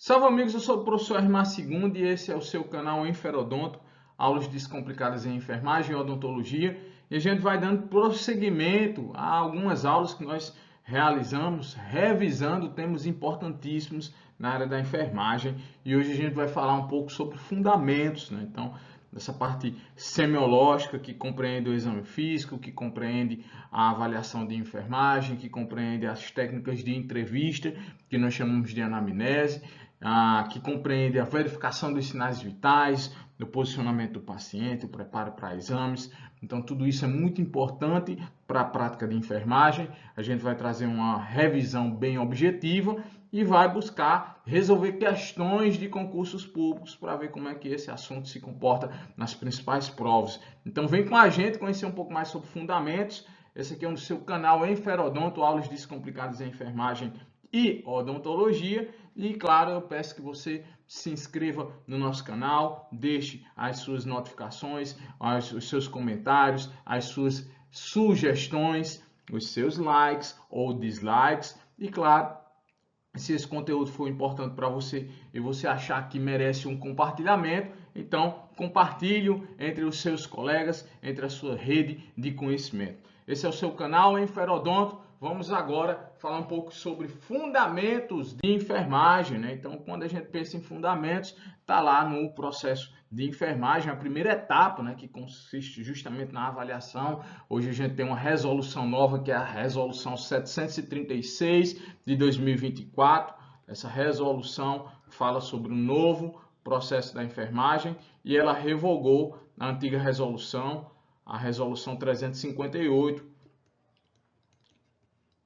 Salve amigos, eu sou o professor Hermar II e esse é o seu canal Enferodonto, aulas descomplicadas em enfermagem e odontologia. E a gente vai dando prosseguimento a algumas aulas que nós realizamos, revisando temas importantíssimos na área da enfermagem. E hoje a gente vai falar um pouco sobre fundamentos, né? Então, dessa parte semiológica que compreende o exame físico, que compreende a avaliação de enfermagem, que compreende as técnicas de entrevista, que nós chamamos de anamnese, que compreende a verificação dos sinais vitais, do posicionamento do paciente, o preparo para exames. Então, tudo isso é muito importante para a prática de enfermagem. A gente vai trazer uma revisão bem objetiva e vai buscar resolver questões de concursos públicos para ver como é que esse assunto se comporta nas principais provas. Então, vem com a gente conhecer um pouco mais sobre fundamentos. Esse aqui é o seu canal Enferodonto, aulas descomplicadas em enfermagem e odontologia. E claro, eu peço que você se inscreva no nosso canal, deixe as suas notificações, os seus comentários, as suas sugestões, os seus likes ou dislikes. E claro, se esse conteúdo for importante para você e você achar que merece um compartilhamento, então compartilhe entre os seus colegas, entre a sua rede de conhecimento. Esse é o seu canal Enferodonto. Vamos agora falar um pouco sobre fundamentos de enfermagem, né? Então, quando a gente pensa em fundamentos, está lá no processo de enfermagem, a primeira etapa, né, que consiste justamente na avaliação. Hoje a gente tem uma resolução nova, que é a resolução 736 de 2024. Essa resolução fala sobre um novo processo da enfermagem e ela revogou a antiga resolução, a resolução 358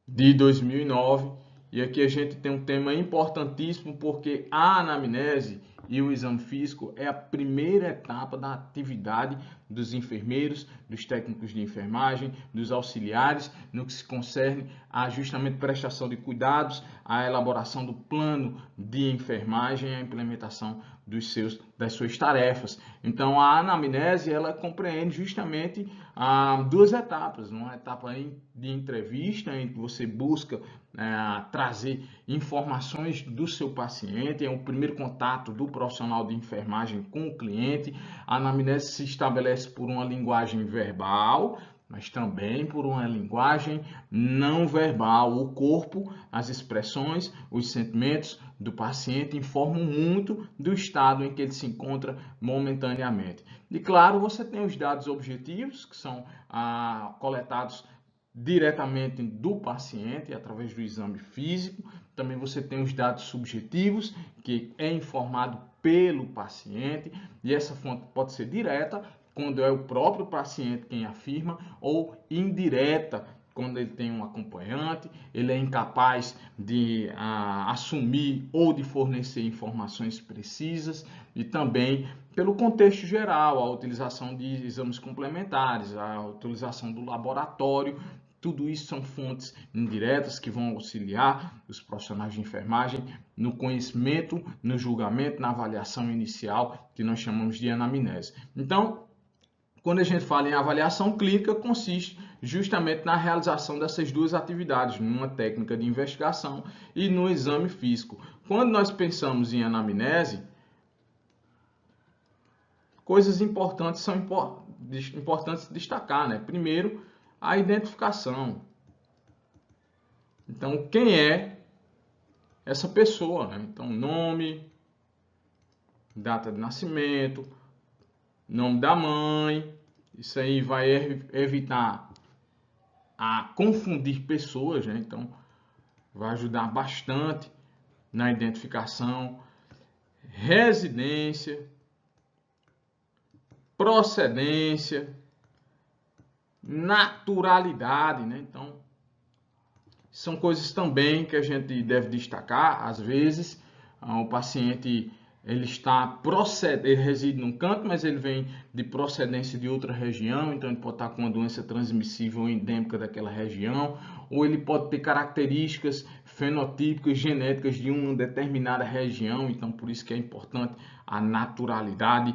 de 2009. E aqui a gente tem um tema importantíssimo, porque a anamnese e o exame físico é a primeira etapa da atividade dos enfermeiros, dos técnicos de enfermagem, dos auxiliares, no que se concerne a justamente prestação de cuidados, a elaboração do plano de enfermagem e a implementação das suas tarefas. Então, a anamnese ela compreende justamente duas etapas. Uma etapa de entrevista, em que você busca trazer informações do seu paciente, é o primeiro contato do profissional de enfermagem com o cliente. A anamnese se estabelece por uma linguagem verbal, mas também por uma linguagem não verbal. O corpo, as expressões, os sentimentos do paciente informam muito do estado em que ele se encontra momentaneamente. E claro, você tem os dados objetivos, que são coletados diretamente do paciente através do exame físico. Também você tem os dados subjetivos, que é informado pelo paciente, e essa fonte pode ser direta, quando é o próprio paciente quem afirma, ou indireta, quando ele tem um acompanhante, ele é incapaz de assumir ou de fornecer informações precisas, e também pelo contexto geral, a utilização de exames complementares, a utilização do laboratório. Tudo isso são fontes indiretas que vão auxiliar os profissionais de enfermagem no conhecimento, no julgamento, na avaliação inicial, que nós chamamos de anamnese. Então, quando a gente fala em avaliação clínica, consiste justamente na realização dessas duas atividades, numa técnica de investigação e no exame físico. Quando nós pensamos em anamnese, coisas importantes são importantes destacar, né? Primeiro, a identificação. Então, quem é essa pessoa, né? Então, nome, data de nascimento, nome da mãe. Isso aí vai evitar a confundir pessoas, né? Então, vai ajudar bastante na identificação. Residência, procedência, naturalidade, né? Então, são coisas também que a gente deve destacar. Às vezes, o paciente ele reside num canto, mas ele vem de procedência de outra região, então ele pode estar com uma doença transmissível endêmica daquela região, ou ele pode ter características fenotípicas, genéticas de uma determinada região, então por isso que é importante a naturalidade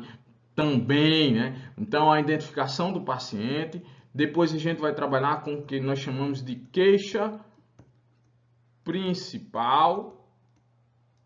também, né? Então, a identificação do paciente. Depois a gente vai trabalhar com o que nós chamamos de queixa principal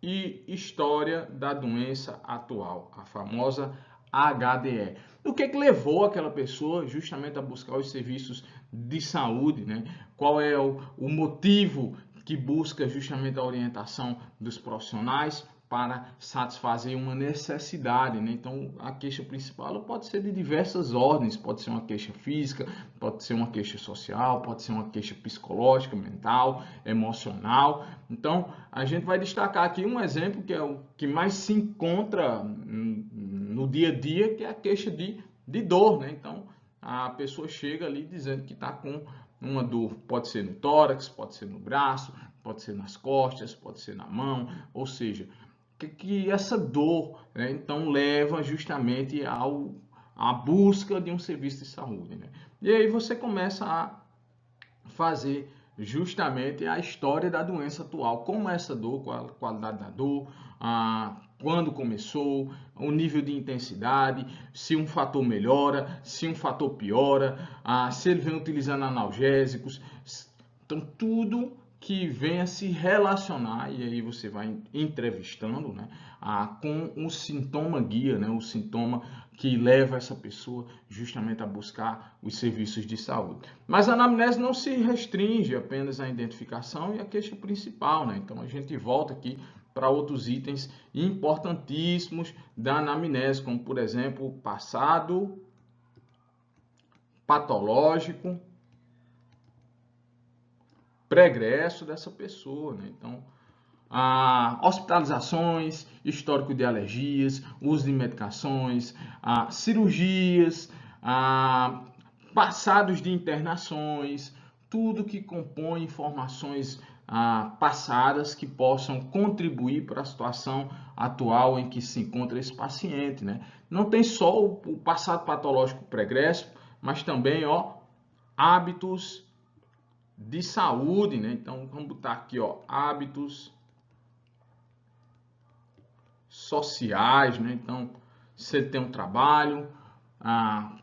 e história da doença atual, a famosa HDE. O que levou aquela pessoa justamente a buscar os serviços de saúde, né? Qual é o motivo que busca justamente a orientação dos profissionais para satisfazer uma necessidade, né? Então, a queixa principal pode ser de diversas ordens, pode ser uma queixa física, pode ser uma queixa social, pode ser uma queixa psicológica, mental, emocional. Então, a gente vai destacar aqui um exemplo que é o que mais se encontra no dia a dia, que é a queixa de dor, né? Então, a pessoa chega ali dizendo que está com uma dor, pode ser no tórax, pode ser no braço, pode ser nas costas, pode ser na mão, ou seja, que essa dor, né, então leva justamente à busca de um serviço de saúde, né? E aí você começa a fazer justamente a história da doença atual, como é essa dor, qual a qualidade da dor, quando começou, o nível de intensidade, se um fator melhora, se um fator piora, se ele vem utilizando analgésicos, então tudo que venha se relacionar, e aí você vai entrevistando, né, com o sintoma guia, né, o sintoma que leva essa pessoa justamente a buscar os serviços de saúde. Mas a anamnese não se restringe apenas à identificação e à queixa principal, né? Então a gente volta aqui para outros itens importantíssimos da anamnese, como por exemplo o passado patológico, pregresso dessa pessoa, né? Então, hospitalizações, histórico de alergias, uso de medicações, cirurgias, passados de internações, tudo que compõe informações passadas que possam contribuir para a situação atual em que se encontra esse paciente, né? Não tem só o passado patológico pregresso, mas também, hábitos de saúde, né? Então vamos botar aqui, hábitos sociais, né? Então, se ele tem um trabalho,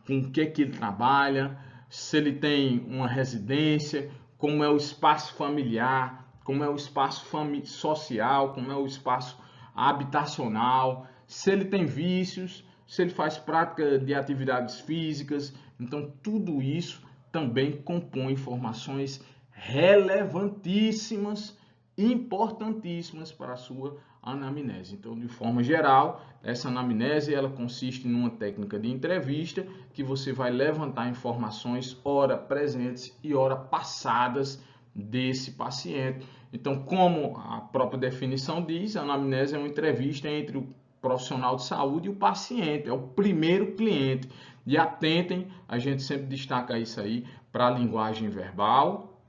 com o que ele trabalha, se ele tem uma residência, como é o espaço familiar, como é o espaço social, como é o espaço habitacional, se ele tem vícios, se ele faz prática de atividades físicas. Então, tudo isso também compõe informações relevantíssimas, importantíssimas para a sua anamnese. Então, de forma geral, essa anamnese ela consiste numa técnica de entrevista que você vai levantar informações ora presentes e ora passadas desse paciente. Então, como a própria definição diz, a anamnese é uma entrevista entre o profissional de saúde e o paciente, é o primeiro cliente. E atentem, a gente sempre destaca isso aí para a linguagem verbal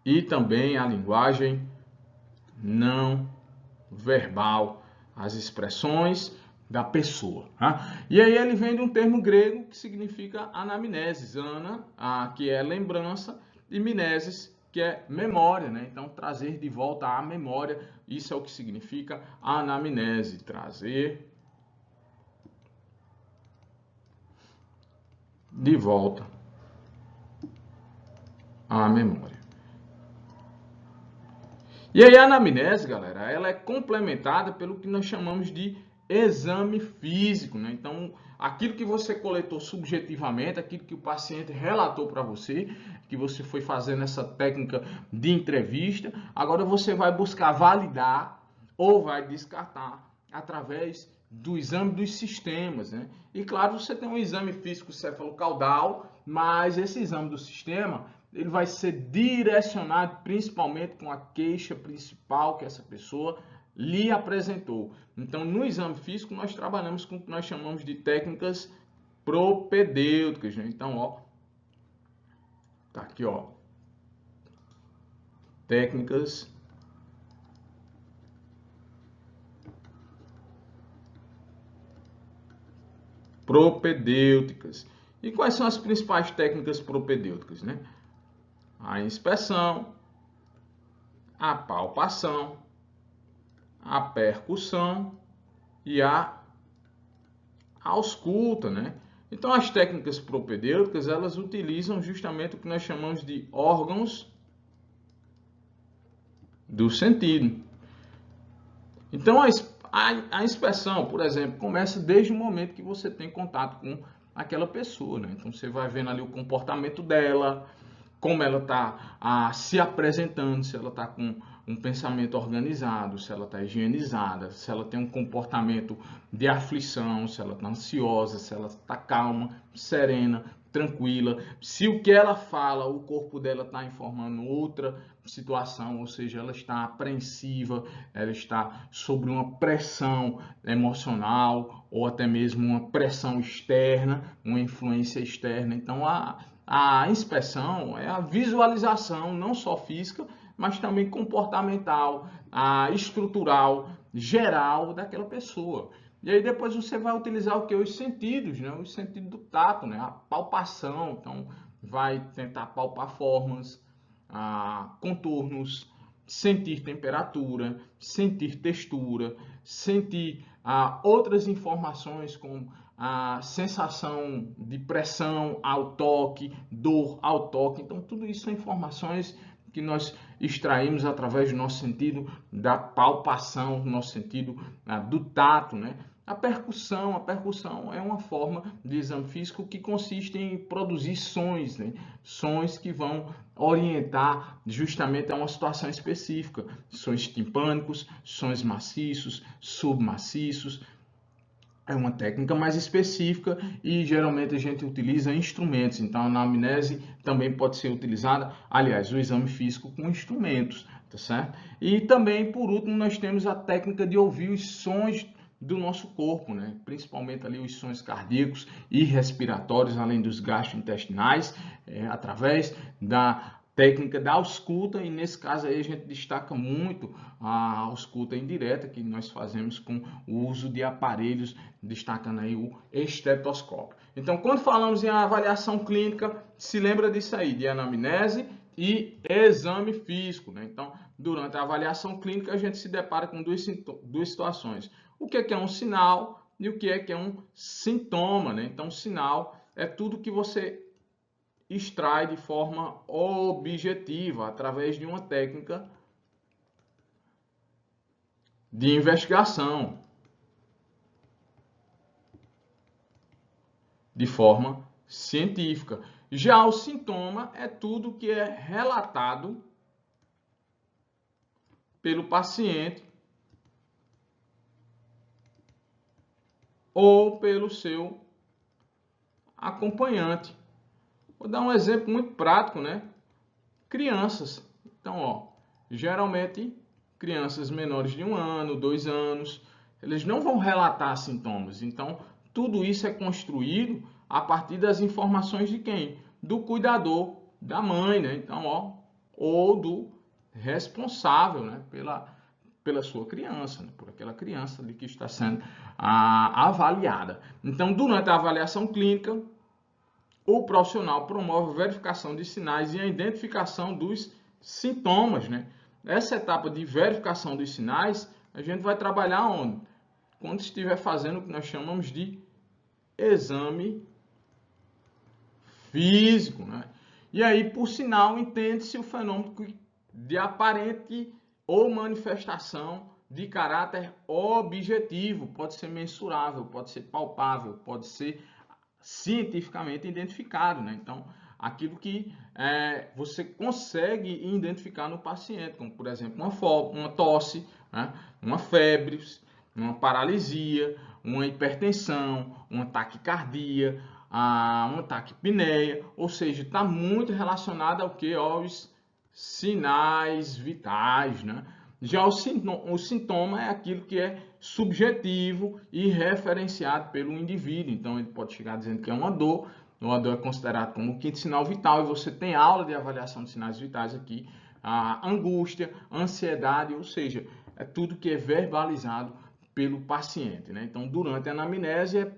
e também a linguagem não verbal, as expressões da pessoa. E aí ele vem de um termo grego que significa anamnesis, ana, que é lembrança, e mnesis, que é memória, né? Então trazer de volta a memória, isso é o que significa anamnese, trazer de volta a memória. E aí a anamnese, galera, ela é complementada pelo que nós chamamos de exame físico, né? Então, aquilo que você coletou subjetivamente, aquilo que o paciente relatou para você, que você foi fazendo essa técnica de entrevista, agora você vai buscar validar ou vai descartar através do exame dos sistemas, né? E claro, você tem um exame físico cefalocaudal, mas esse exame do sistema ele vai ser direcionado principalmente com a queixa principal que essa pessoa lhe apresentou. Então, no exame físico, nós trabalhamos com o que nós chamamos de técnicas propedêuticas, né? Então, tá aqui, técnicas propedêuticas. E quais são as principais técnicas propedêuticas, né? A inspeção, a palpação, a percussão e a ausculta, né? Então, as técnicas propedêuticas, elas utilizam justamente o que nós chamamos de órgãos do sentido. Então, a inspeção, por exemplo, começa desde o momento que você tem contato com aquela pessoa, né? Então, você vai vendo ali o comportamento dela, como ela está se apresentando, se ela está com um pensamento organizado, se ela está higienizada, se ela tem um comportamento de aflição, se ela está ansiosa, se ela está calma, serena, tranquila, se o que ela fala, o corpo dela está informando outra situação, ou seja, ela está apreensiva, ela está sob uma pressão emocional ou até mesmo uma pressão externa, uma influência externa. Então, a inspeção é a visualização, não só física, mas também comportamental, estrutural, geral daquela pessoa. E aí depois você vai utilizar o que? Os sentidos, né? Os sentidos do tato, né? A palpação. Então, vai tentar palpar formas, contornos, sentir temperatura, sentir textura, sentir outras informações como a sensação de pressão ao toque, dor ao toque. Então, tudo isso são informações que nós extraímos através do nosso sentido da palpação, do nosso sentido do tato, né? A percussão é uma forma de exame físico que consiste em produzir sons, né? Sons que vão orientar justamente a uma situação específica. Sons timpânicos, sons maciços, submaciços. É uma técnica mais específica e geralmente a gente utiliza instrumentos. Então, a anamnese também pode ser utilizada, aliás, o exame físico com instrumentos, tá certo? E também, por último, nós temos a técnica de ouvir os sons do nosso corpo, né? Principalmente ali os sons cardíacos e respiratórios, além dos gastrointestinais, através da técnica da ausculta, e nesse caso aí a gente destaca muito a ausculta indireta que nós fazemos com o uso de aparelhos, destacando aí o estetoscópio. Então, quando falamos em avaliação clínica, se lembra disso aí, de anamnese e exame físico, né? Então, durante a avaliação clínica, a gente se depara com duas situações. O que é um sinal e o que é um sintoma, né? Então, sinal é tudo que você extrai de forma objetiva, através de uma técnica de investigação, de forma científica. Já o sintoma é tudo que é relatado pelo paciente ou pelo seu acompanhante. Vou dar um exemplo muito prático, né? Crianças. Então, ó, geralmente crianças menores de 1 ano, 2 anos, eles não vão relatar sintomas. Então, tudo isso é construído a partir das informações de quem? Do cuidador, da mãe, né? Então, ó, ou do responsável, né? Pela sua criança, né? Por aquela criança ali que está sendo avaliada. Então, durante a avaliação clínica, o profissional promove a verificação de sinais e a identificação dos sintomas, né? Essa etapa de verificação dos sinais, a gente vai trabalhar onde? Quando estiver fazendo o que nós chamamos de exame físico, né? E aí, por sinal, entende-se o fenômeno de aparente ou manifestação de caráter objetivo. Pode ser mensurável, pode ser palpável, pode ser cientificamente identificado, né? Então, aquilo que você consegue identificar no paciente, como por exemplo uma tosse, né? Uma febre, uma paralisia, uma hipertensão, uma taquicardia, uma taquipneia, ou seja, está muito relacionado ao que? Aos sinais vitais, né? Já o sintoma é aquilo que é subjetivo e referenciado pelo indivíduo. Então, ele pode chegar dizendo que é uma dor, a dor é considerada como o quinto sinal vital, e você tem aula de avaliação de sinais vitais aqui, a angústia, ansiedade, ou seja, é tudo que é verbalizado pelo paciente, né? Então, durante a anamnese,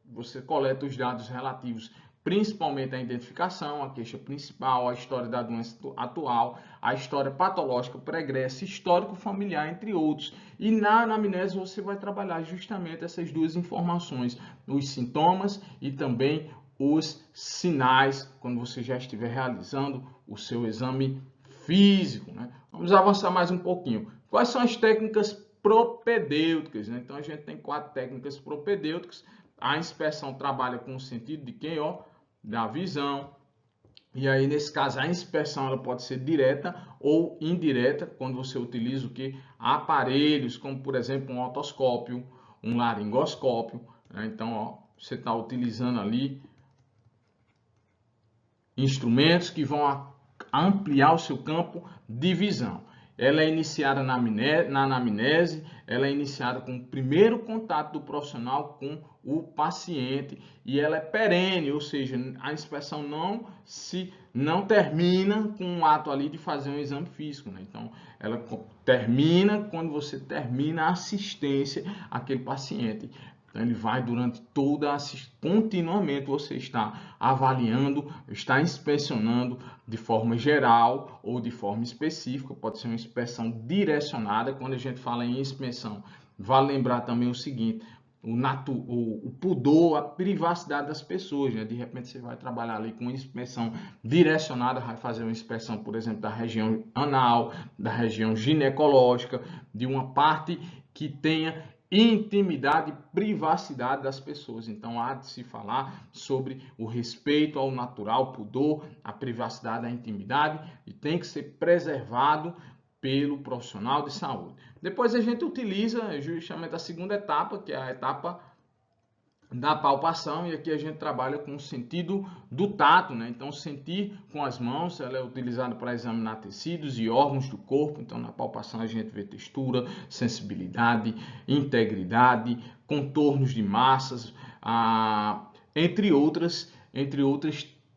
você coleta os dados relativos principalmente a identificação, a queixa principal, a história da doença atual, a história patológica pregressa, histórico familiar, entre outros. E na anamnese você vai trabalhar justamente essas duas informações, os sintomas e também os sinais, quando você já estiver realizando o seu exame físico, né? Vamos avançar mais um pouquinho. Quais são as técnicas propedêuticas, né? Então a gente tem 4 técnicas propedêuticas. A inspeção trabalha com o sentido de quem, ó, da visão. E aí, nesse caso, a inspeção ela pode ser direta ou indireta, quando você utiliza o que? Aparelhos, como por exemplo um otoscópio, um laringoscópio, né? Então, ó, você está utilizando ali instrumentos que vão ampliar o seu campo de visão. Ela é iniciada na anamnese, ela é iniciada com o primeiro contato do profissional com o paciente e ela é perene, ou seja, a inspeção não termina com o ato ali de fazer um exame físico, né? Então, ela termina quando você termina a assistência àquele paciente. Então, ele vai durante toda a continuamente você está avaliando, está inspecionando de forma geral ou de forma específica, pode ser uma inspeção direcionada. Quando a gente fala em inspeção, vale lembrar também o seguinte, o pudor, a privacidade das pessoas, né? De repente você vai trabalhar ali com inspeção direcionada, vai fazer uma inspeção, por exemplo, da região anal, da região ginecológica, de uma parte que tenha intimidade e privacidade das pessoas. Então há de se falar sobre o respeito ao natural, pudor, a privacidade, a intimidade, e tem que ser preservado pelo profissional de saúde. Depois a gente utiliza justamente a segunda etapa, que é a etapa da palpação, e aqui a gente trabalha com o sentido do tato, né? Então, sentir com as mãos, ela é utilizada para examinar tecidos e órgãos do corpo. Então, na palpação a gente vê textura, sensibilidade, integridade, contornos de massas, entre outras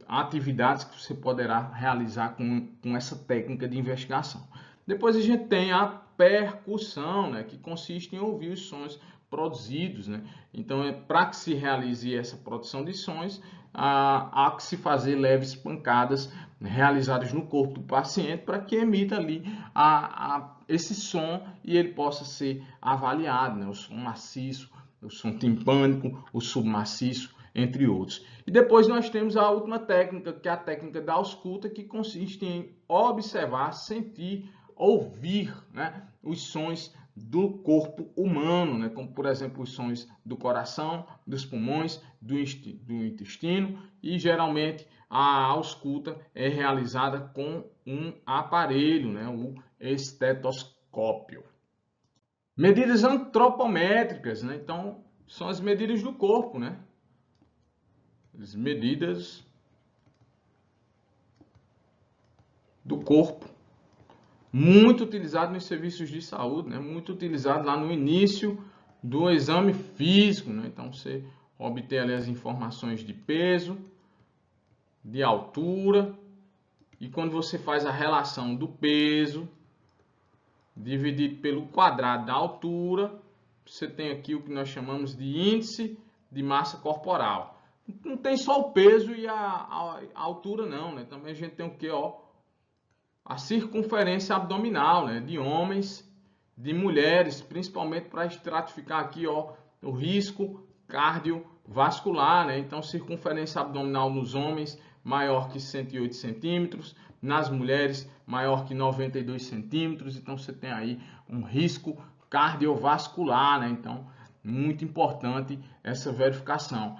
atividades que você poderá realizar com essa técnica de investigação. Depois a gente tem a percussão, né? Que consiste em ouvir os sons produzidos, né? Então, para que se realize essa produção de sons, há que se fazer leves pancadas realizadas no corpo do paciente para que emita ali esse som e ele possa ser avaliado, né? O som maciço, o som timpânico, o submaciço, entre outros. E depois nós temos a última técnica, que é a técnica da ausculta, que consiste em observar, sentir, ouvir, né, os sons do corpo humano, né, como por exemplo os sons do coração, dos pulmões, do intestino, e geralmente a ausculta é realizada com um aparelho, né, o estetoscópio. Medidas antropométricas, né, então são as medidas do corpo, né, as medidas do corpo, muito utilizado nos serviços de saúde, né? Muito utilizado lá no início do exame físico, né? Então você obtém ali as informações de peso, de altura, e quando você faz a relação do peso dividido pelo quadrado da altura, você tem aqui o que nós chamamos de índice de massa corporal. Não tem só o peso e a altura não, né? Também a gente tem o que, ó, a circunferência abdominal, né, de homens, de mulheres, principalmente para estratificar aqui, ó, o risco cardiovascular, né? Então, circunferência abdominal nos homens maior que 108 centímetros, nas mulheres maior que 92 centímetros. Então, você tem aí um risco cardiovascular, né? Então, muito importante essa verificação.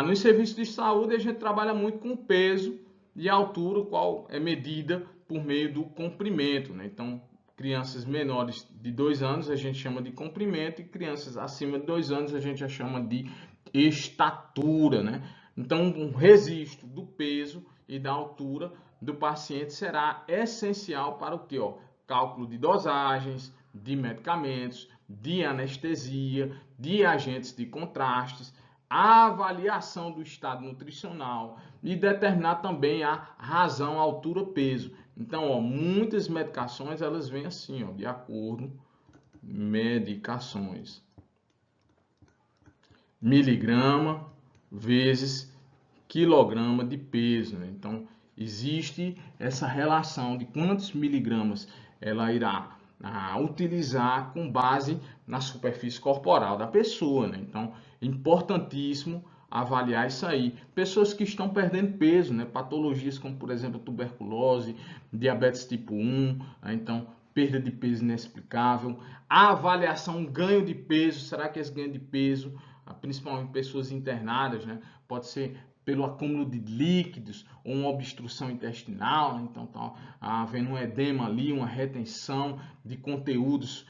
Nos serviços de saúde, a gente trabalha muito com peso e altura, o qual é medida por meio do comprimento, né? Então, crianças menores de 2 anos a gente chama de comprimento e crianças acima de 2 anos a gente já chama de estatura, né? Então, um registro do peso e da altura do paciente será essencial para o que, ó? Cálculo de dosagens, de medicamentos, de anestesia, de agentes de contrastes, a avaliação do estado nutricional e determinar também a razão, altura, peso. Então, ó, muitas medicações elas vêm assim, ó, de acordo, medicações, miligrama vezes quilograma de peso, né? Então, existe essa relação de quantos miligramas ela irá utilizar com base na superfície corporal da pessoa, né? Então, é importantíssimo avaliar isso aí. Pessoas que estão perdendo peso, né? Patologias como, por exemplo, tuberculose, diabetes tipo 1, né? Então, perda de peso inexplicável. A avaliação ganho de peso, será que esse ganho de peso, principalmente pessoas internadas, né? Pode ser pelo acúmulo de líquidos ou uma obstrução intestinal, né? Então está havendo um edema ali, uma retenção de conteúdos,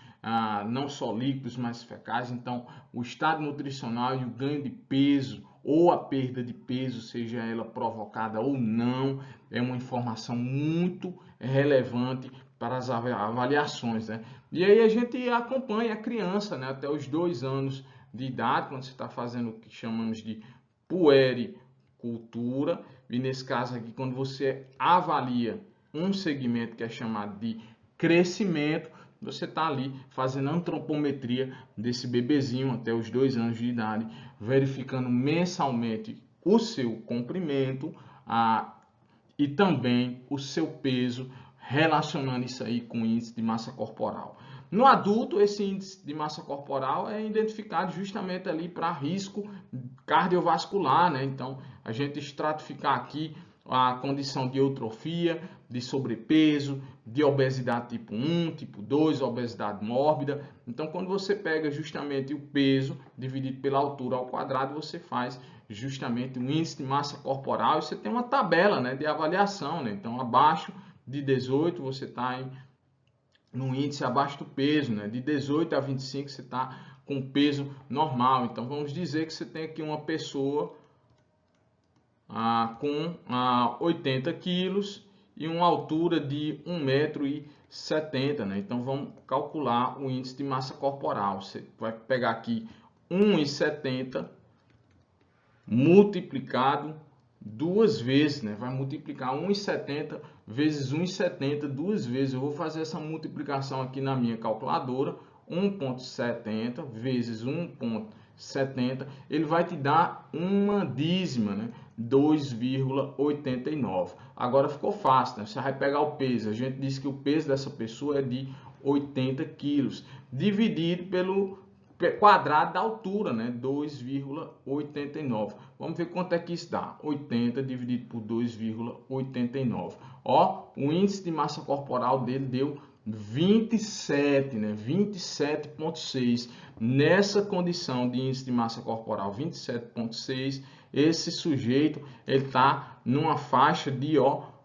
não só líquidos, mas fecais. Então o estado nutricional e o ganho de peso ou a perda de peso, seja ela provocada ou não, é uma informação muito relevante para as avaliações, né? E aí a gente acompanha a criança, né, até os 2 anos de idade, quando você está fazendo o que chamamos de puericultura, e nesse caso aqui, quando você avalia um segmento que é chamado de crescimento, você está ali fazendo antropometria desse bebezinho até os 2 anos de idade, verificando mensalmente o seu comprimento e também o seu peso, relacionando isso aí com o índice de massa corporal. No adulto, esse índice de massa corporal é identificado justamente ali para risco cardiovascular, né? Então, a gente estratificar aqui a condição de eutrofia, de sobrepeso, de obesidade tipo 1, tipo 2, obesidade mórbida. Então, quando você pega justamente o peso dividido pela altura ao quadrado, você faz justamente o índice de massa corporal e você tem uma tabela, né, de avaliação, né? Então, abaixo de 18 você está no índice abaixo do peso, né? De 18 a 25 você está com peso normal. Então vamos dizer que você tem aqui uma pessoa com 80 quilos e uma altura de 1,70 m, né? Então vamos calcular o índice de massa corporal. Você vai pegar aqui 1,70 multiplicado 2 vezes, né? Vai multiplicar 1,70 vezes 1,70 2 vezes. Eu vou fazer essa multiplicação aqui na minha calculadora. 1,70 vezes 1,70, ele vai te dar uma dízima, né? 2,89. Agora ficou fácil, né? Você vai pegar o peso. A gente disse que o peso dessa pessoa é de 80 quilos, dividido pelo quadrado da altura, né? 2,89. Vamos ver quanto é que isso dá. 80 dividido por 2,89. Ó, o índice de massa corporal dele deu 27, né? 27,6. Nessa condição de índice de massa corporal 27,6, esse sujeito ele tá numa faixa de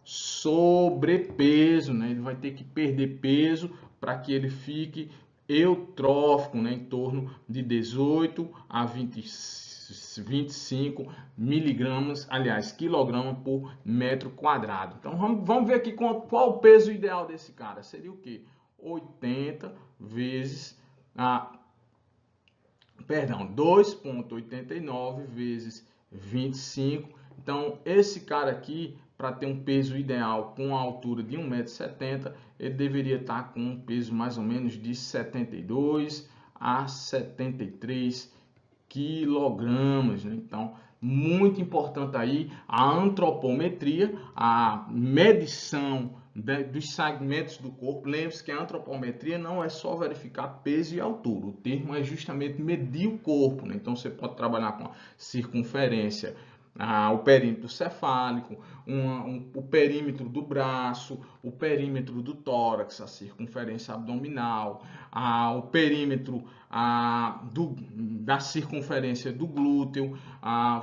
sobrepeso, né? Ele vai ter que perder peso para que ele fique eutrófico, né, em torno de 18 a 25 miligramas, aliás, quilograma por metro quadrado. Então vamos ver aqui qual o peso ideal desse cara. Seria o quê? 80 vezes 2,89 vezes 25. Então esse cara aqui, para ter um peso ideal com a altura de 1,70 m, ele deveria estar com um peso mais ou menos de 72 a 73 quilogramas, né? Então, muito importante aí a antropometria, a medição dos segmentos do corpo. Lembre-se que a antropometria não é só verificar peso e altura. O termo é justamente medir o corpo, né? Então, você pode trabalhar com a circunferência, o perímetro cefálico, o perímetro do braço, o perímetro do tórax, a circunferência abdominal, o perímetro da circunferência do glúteo.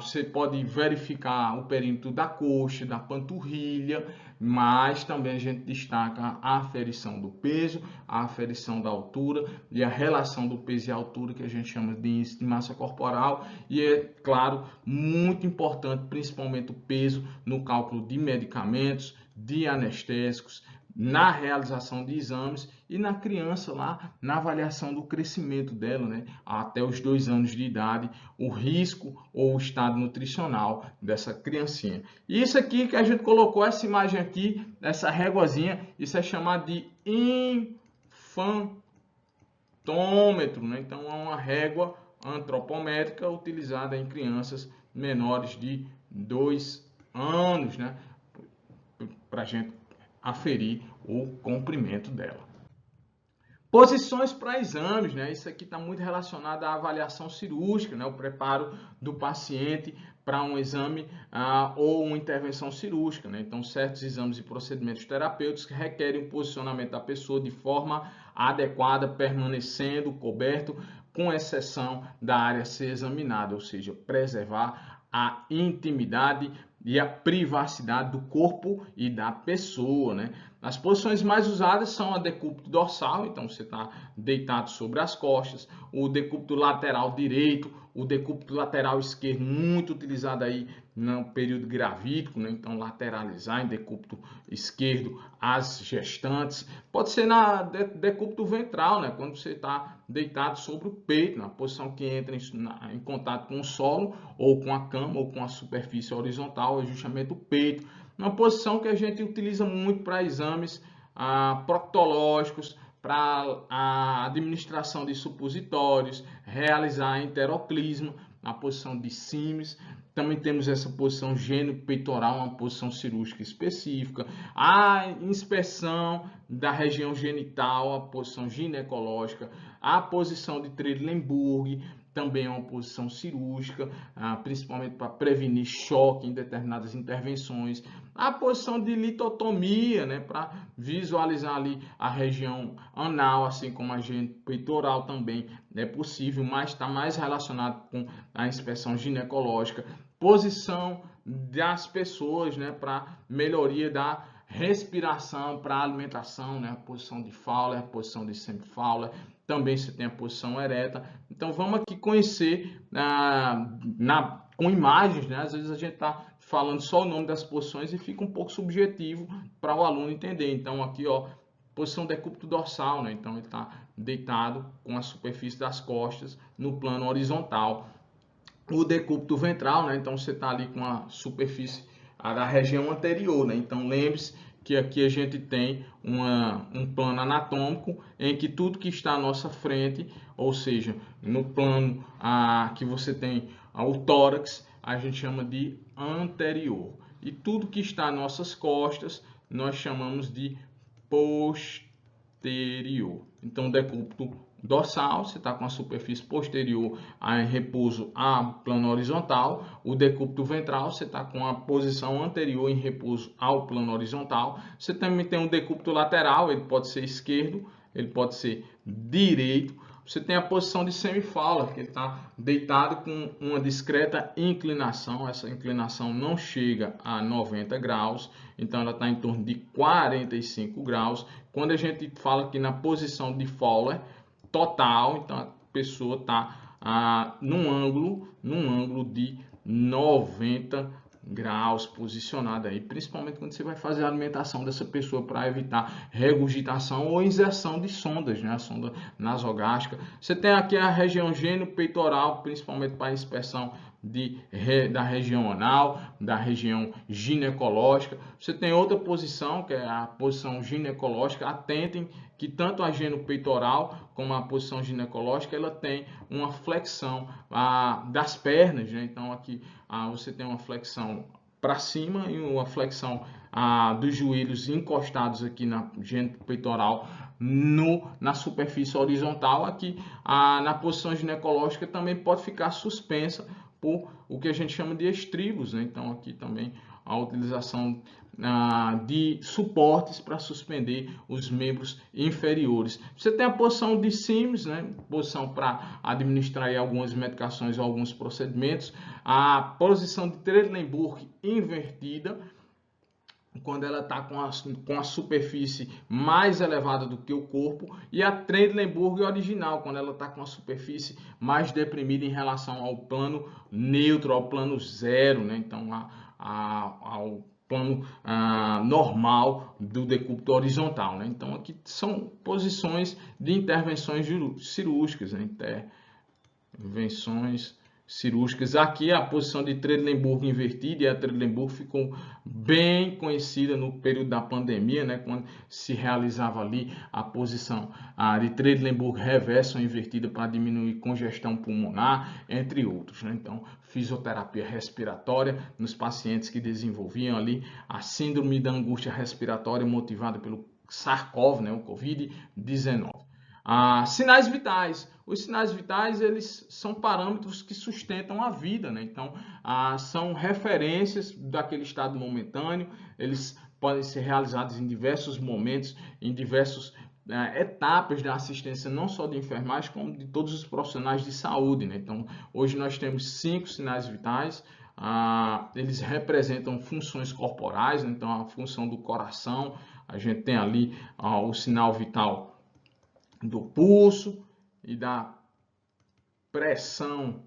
Você pode verificar o perímetro da coxa, da panturrilha, mas também a gente destaca a aferição do peso, a aferição da altura e a relação do peso e altura, que a gente chama de índice de massa corporal. E é claro, muito importante, principalmente o peso no cálculo de medicamentos, de anestésicos, na realização de exames e na criança lá, na avaliação do crescimento dela, né, até os 2 anos de idade, o risco ou o estado nutricional dessa criancinha. E isso aqui que a gente colocou, essa imagem aqui, essa réguazinha, isso é chamado de infantômetro, né? Então é uma régua antropométrica utilizada em crianças menores de 2 anos, né, para a gente aferir o comprimento dela. Posições para exames, né? Isso aqui está muito relacionado à avaliação cirúrgica, né? O preparo do paciente para um exame ou uma intervenção cirúrgica, né? Então, certos exames e procedimentos terapêuticos requerem o posicionamento da pessoa de forma adequada, permanecendo coberto, com exceção da área a ser examinada, ou seja, preservar a intimidade e a privacidade do corpo e da pessoa, né? As posições mais usadas são a decúbito dorsal, então você está deitado sobre as costas, o decúbito lateral direito, o decúbito lateral esquerdo, muito utilizado aí no período gravídico, né? Então lateralizar em decúbito esquerdo as gestantes. Pode ser na decúbito ventral, né? Quando você está deitado sobre o peito, na posição que entra em contato com o solo, ou com a cama, ou com a superfície horizontal, é justamente o peito. Uma posição que a gente utiliza muito para exames proctológicos, para a administração de supositórios, realizar enteroclismo, a posição de Sims. Também temos essa posição gênio-peitoral, uma posição cirúrgica específica. A inspeção da região genital, a posição ginecológica. A posição de Trendelenburg, também é uma posição cirúrgica, principalmente para prevenir choque em determinadas intervenções. A posição de litotomia, né, para visualizar ali a região anal, assim como a peitoral também é possível, mas está mais relacionado com a inspeção ginecológica. Posição das pessoas, né, para melhoria da respiração, para alimentação, né, a posição de Fowler, a posição de Semi-Fowler. Também você tem a posição ereta. Então vamos aqui conhecer com imagens, né? Às vezes a gente está falando só o nome das posições e fica um pouco subjetivo para o aluno entender. Então aqui, ó, posição decúbito dorsal, né? Então ele está deitado com a superfície das costas no plano horizontal. O decúbito ventral, né? Então você está ali com a superfície da região anterior, né? Então lembre-se que aqui a gente tem um plano anatômico em que tudo que está à nossa frente, ou seja, no plano que você tem o tórax, a gente chama de anterior. E tudo que está às nossas costas, nós chamamos de posterior. Então, decúbito dorsal, você está com a superfície posterior em repouso a plano horizontal. O decúbito ventral, você está com a posição anterior em repouso ao plano horizontal. Você também tem um decúbito lateral, ele pode ser esquerdo, ele pode ser direito. Você tem a posição de Semi-Fowler, que ele está deitado com uma discreta inclinação. Essa inclinação não chega a 90 graus, então ela está em torno de 45 graus. Quando a gente fala aqui na posição de Fowler total, então a pessoa está num ângulo de 90 graus posicionada aí, principalmente quando você vai fazer a alimentação dessa pessoa para evitar regurgitação ou inserção de sondas, né? A sonda nasogástrica. Você tem aqui a região gênio-peitoral, principalmente para a inspeção da região anal, da região ginecológica. Você tem outra posição, que é a posição ginecológica. Atentem que tanto a gênio-peitoral como a posição ginecológica, ela tem uma flexão das pernas, né? Então aqui você tem uma flexão para cima e uma flexão dos joelhos encostados aqui na gênio-peitoral na superfície horizontal. Aqui na posição ginecológica também pode ficar suspensa por o que a gente chama de estribos, né? Então aqui também a utilização de suportes para suspender os membros inferiores. Você tem a posição de Sims, né? Posição para administrar algumas medicações ou alguns procedimentos. A posição de Trendelenburg invertida, quando ela está com a superfície mais elevada do que o corpo, e a Trendelenburg original, quando ela está com a superfície mais deprimida em relação ao plano neutro, ao plano zero, né? Então ao plano normal do decúbito horizontal, né? Então aqui são posições de intervenções cirúrgicas, né? Intervenções cirúrgicas. Aqui a posição de Trendelenburg invertida, e a Trendelenburg ficou bem conhecida no período da pandemia, né, quando se realizava ali a posição de Trendelenburg reversa ou invertida para diminuir congestão pulmonar, entre outros, né? Então, fisioterapia respiratória nos pacientes que desenvolviam ali a síndrome da angústia respiratória motivada pelo SARS-CoV, né, o COVID-19. Sinais vitais. Os sinais vitais, eles são parâmetros que sustentam a vida, né? Então, são referências daquele estado momentâneo, eles podem ser realizados em diversos momentos, em diversas etapas da assistência, não só de enfermagem, como de todos os profissionais de saúde, né? Então, hoje nós temos 5 sinais vitais. Eles representam funções corporais, né? Então a função do coração, a gente tem ali o sinal vital do pulso e da pressão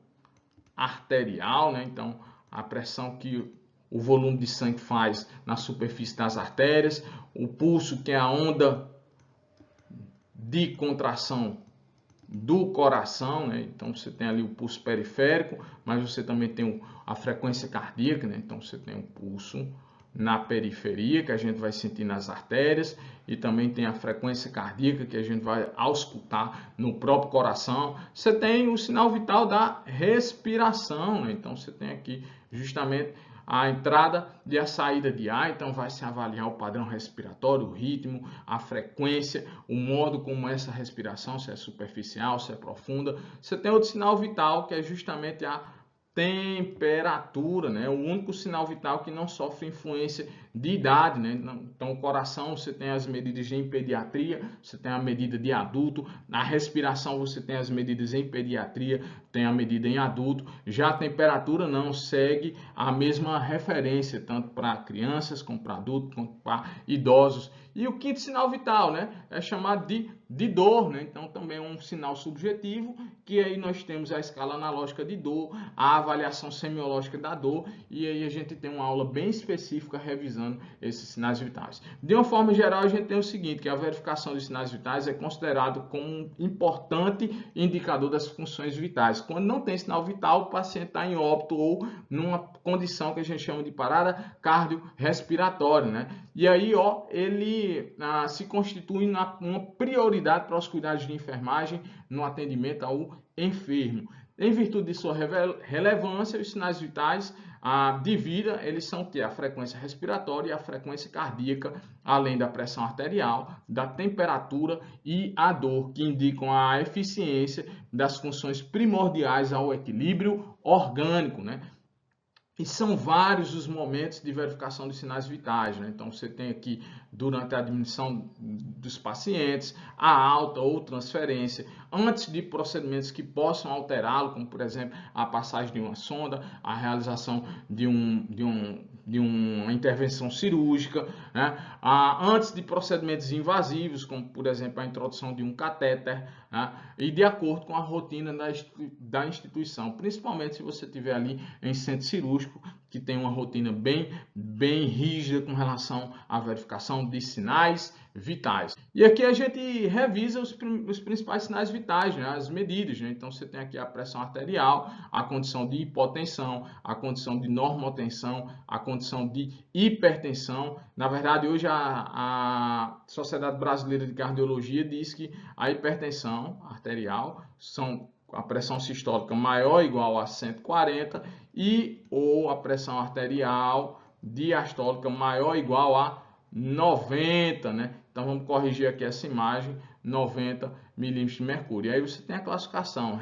arterial, né? Então a pressão que o volume de sangue faz na superfície das artérias, o pulso, que é a onda de contração do coração, né? Então você tem ali o pulso periférico, mas você também tem a frequência cardíaca, né? Então você tem o pulso na periferia, que a gente vai sentir nas artérias, e também tem a frequência cardíaca, que a gente vai auscultar no próprio coração. Você tem o sinal vital da respiração, né? Então você tem aqui justamente a entrada e a saída de ar, então vai se avaliar o padrão respiratório, o ritmo, a frequência, o modo como essa respiração, se é superficial, se é profunda. Você tem outro sinal vital, que é justamente a temperatura, né? O único sinal vital que não sofre influência de idade, né? Então, o coração, você tem as medidas em pediatria, você tem a medida de adulto, na respiração você tem as medidas em pediatria, tem a medida em adulto, já a temperatura não segue a mesma referência, tanto para crianças, como para adultos, como para idosos. E o quinto sinal vital, né? É chamado de dor, né? Então também é um sinal subjetivo, que aí nós temos a escala analógica de dor, a avaliação semiológica da dor, e aí a gente tem uma aula bem específica revisando esses sinais vitais. De uma forma geral, a gente tem o seguinte, que a verificação de sinais vitais é considerado como um importante indicador das funções vitais. Quando não tem sinal vital, o paciente está em óbito ou numa condição que a gente chama de parada cardiorrespiratória, né? E aí, ele se constitui uma prioridade para os cuidados de enfermagem no atendimento ao enfermo. Em virtude de sua relevância, os sinais vitais de vida, eles são a frequência respiratória e a frequência cardíaca, além da pressão arterial, da temperatura e a dor, que indicam a eficiência das funções primordiais ao equilíbrio orgânico, né? E são vários os momentos de verificação de sinais vitais, né? Então, você tem aqui, durante a admissão dos pacientes, a alta ou transferência, antes de procedimentos que possam alterá-lo, como, por exemplo, a passagem de uma sonda, a realização de uma intervenção cirúrgica, né? Antes de procedimentos invasivos, como, por exemplo, a introdução de um catéter, né? E de acordo com a rotina da instituição, principalmente se você estiver ali em centro cirúrgico, que tem uma rotina bem rígida com relação à verificação de sinais vitais. E aqui a gente revisa os principais sinais vitais, né? As medidas, né? Então você tem aqui a pressão arterial, a condição de hipotensão, a condição de normotensão, a condição de hipertensão. Na verdade, hoje a Sociedade Brasileira de Cardiologia diz que a hipertensão arterial são a pressão sistólica maior ou igual a 140 ou a pressão arterial diastólica maior ou igual a 90, né? Então vamos corrigir aqui essa imagem, 90 milímetros de mercúrio. E aí você tem a classificação,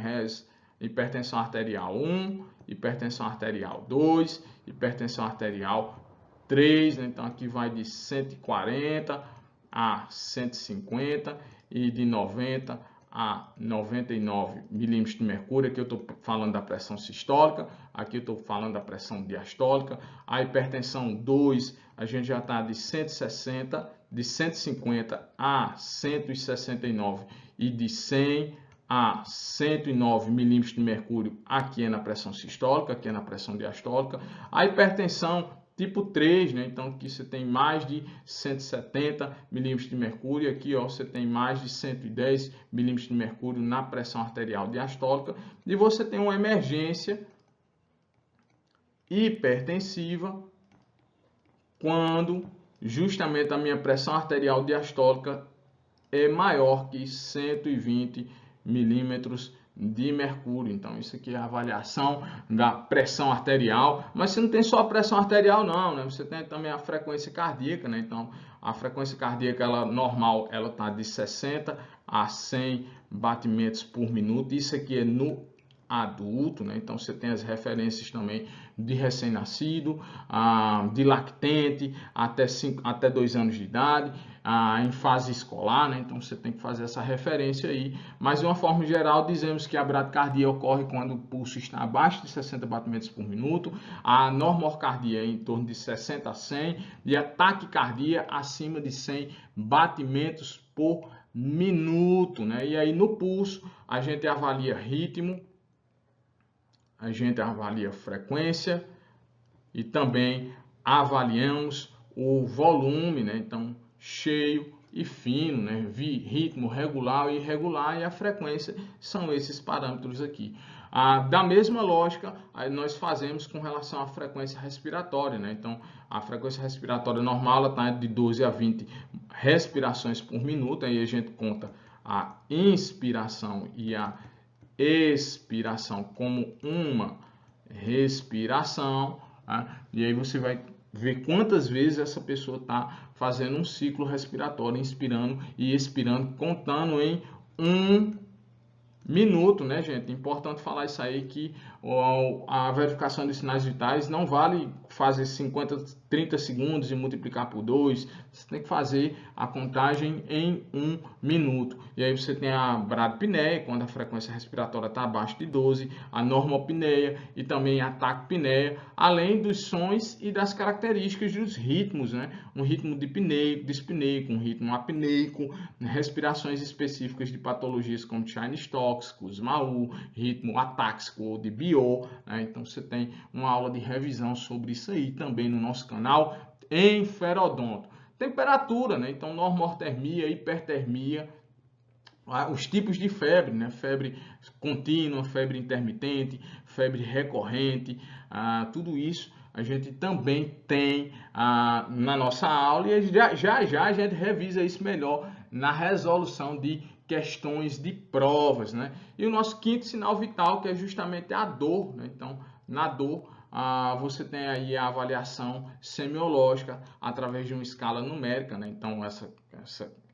hipertensão arterial 1, hipertensão arterial 2, hipertensão arterial 3, né? Então aqui vai de 140 a 150 e de 90 a 99 milímetros de mercúrio. Aqui eu estou falando da pressão sistólica, aqui eu estou falando da pressão diastólica. A hipertensão 2, a gente já está de 160, de 150 a 169 e de 100 a 109 milímetros de mercúrio aqui é na pressão sistólica, aqui é na pressão diastólica. A hipertensão tipo 3, né? Então aqui você tem mais de 170 milímetros de mercúrio, aqui você tem mais de 110 milímetros de mercúrio na pressão arterial diastólica, e você tem uma emergência hipertensiva quando justamente a minha pressão arterial diastólica é maior que 120 milímetros de mercúrio. Então isso aqui é a avaliação da pressão arterial, mas você não tem só a pressão arterial não, né? Você tem também a frequência cardíaca, né? Então a frequência cardíaca ela normal, ela tá de 60 a 100 batimentos por minuto. Isso aqui é no adulto, né? Então você tem as referências também de recém-nascido, de lactente até 2 anos de idade, em fase escolar, né? Então você tem que fazer essa referência aí. Mas de uma forma geral dizemos que a bradicardia ocorre quando o pulso está abaixo de 60 batimentos por minuto, a normorcardia é em torno de 60 a 100 e a taquicardia acima de 100 batimentos por minuto, né? E aí no pulso a gente avalia ritmo, a gente avalia frequência e também avaliamos o volume, né? Então, cheio e fino, né? Ritmo regular e irregular, e a frequência são esses parâmetros aqui. Da mesma lógica, nós fazemos com relação à frequência respiratória, né? Então, a frequência respiratória normal está de 12 a 20 respirações por minuto, aí a gente conta a inspiração e a expiração como uma respiração, tá? E aí você vai ver quantas vezes essa pessoa está fazendo um ciclo respiratório, inspirando e expirando, contando em 1 minuto, né, gente? Importante falar isso aí, que a verificação de sinais vitais não vale fazer 50, 30 segundos e multiplicar por 2. Você tem que fazer a contagem em 1 minuto. E aí você tem a bradipneia, quando a frequência respiratória está abaixo de 12, a normopneia e também a taquipneia, além dos sons e das características dos ritmos, né? Um ritmo dispneico, um ritmo apneico, respirações específicas de patologias como Chine-Stokes, Kussmaul, ritmo atáxico ou de Biot, né? Então você tem uma aula de revisão sobre isso aí também no nosso canal Enferodonto. Temperatura, né? Então normortermia, hipertermia, os tipos de febre, né? Febre contínua, febre intermitente, febre recorrente, tudo isso a gente também tem na nossa aula, e já a gente revisa isso melhor na resolução de questões de provas, né? E o nosso quinto sinal vital, que é justamente a dor, né? Então, na dor, você tem aí a avaliação semiológica através de uma escala numérica, né? Então, essa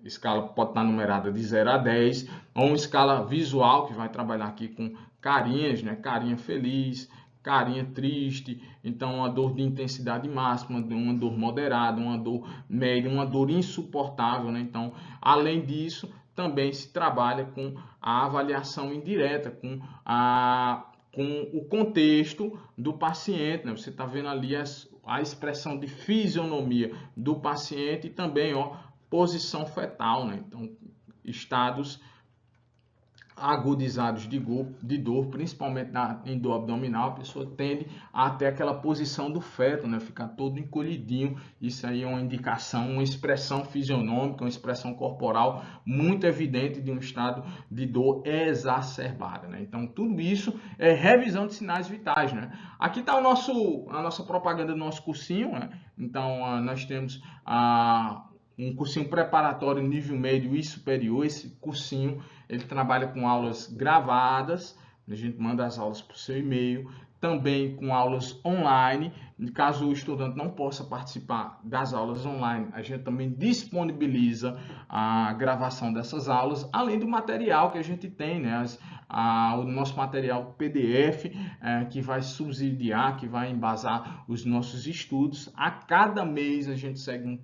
escala pode estar numerada de 0 a 10, ou uma escala visual, que vai trabalhar aqui com carinhas, né? Carinha feliz, carinha triste, então uma dor de intensidade máxima, uma dor moderada, uma dor média, uma dor insuportável, né? Então, além disso, também se trabalha com a avaliação indireta, com o contexto do paciente, né? Você está vendo ali a expressão de fisionomia do paciente e também, ó, posição fetal, né? Então, estados agudizados de dor, principalmente em dor abdominal, a pessoa tende a ter aquela posição do feto, né? Ficar todo encolhidinho. Isso aí é uma indicação, uma expressão fisionômica, uma expressão corporal muito evidente de um estado de dor exacerbada, né? Então, tudo isso é revisão de sinais vitais, né? Aqui está a nossa propaganda do nosso cursinho, né? Então, nós temos um cursinho preparatório nível médio e superior. Esse cursinho ele trabalha com aulas gravadas, a gente manda as aulas para o seu e-mail, também com aulas online. Caso o estudante não possa participar das aulas online, a gente também disponibiliza a gravação dessas aulas, além do material que a gente tem, né? O nosso material PDF, que vai subsidiar, que vai embasar os nossos estudos. A cada mês a gente segue um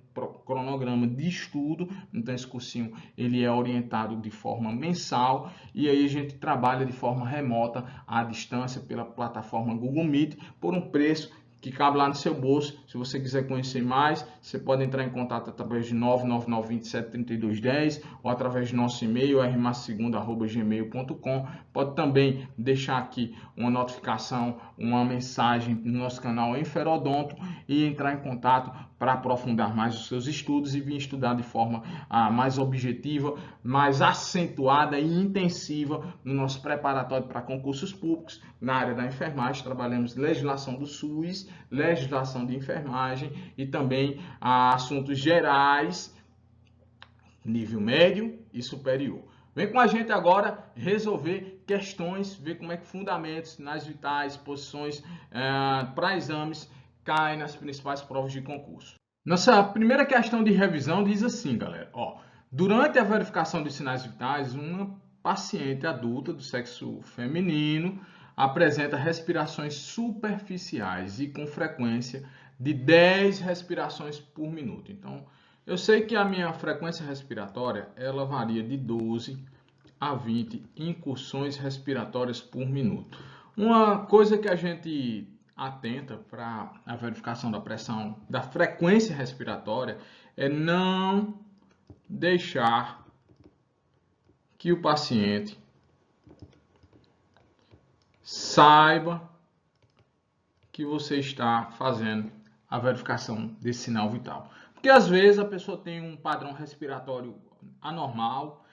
cronograma de estudo, então esse cursinho ele é orientado de forma mensal, e aí a gente trabalha de forma remota, à distância, pela plataforma Google Meet, por um preço que cabe lá no seu bolso. Se você quiser conhecer mais, você pode entrar em contato através de 999273210 ou através do nosso e-mail rmassegunda@gmail.com. Pode também deixar aqui uma notificação, uma mensagem no nosso canal Enferodonto e entrar em contato para aprofundar mais os seus estudos e vir estudar de forma mais objetiva, mais acentuada e intensiva no nosso preparatório para concursos públicos. Na área da enfermagem, trabalhamos legislação do SUS, legislação de enfermagem e também assuntos gerais, nível médio e superior. Vem com a gente agora resolver questões, ver como é que fundamentos, sinais vitais, posições para exames caem nas principais provas de concurso. Nossa primeira questão de revisão diz assim, galera, ó, durante a verificação de sinais vitais, uma paciente adulta do sexo feminino apresenta respirações superficiais e com frequência de 10 respirações por minuto. Então, eu sei que a minha frequência respiratória, ela varia de 12 a 20 incursões respiratórias por minuto. Uma coisa que a gente atenta para a verificação da pressão, da frequência respiratória, é não deixar que o paciente saiba que você está fazendo a verificação desse sinal vital. Porque às vezes a pessoa tem um padrão respiratório anormal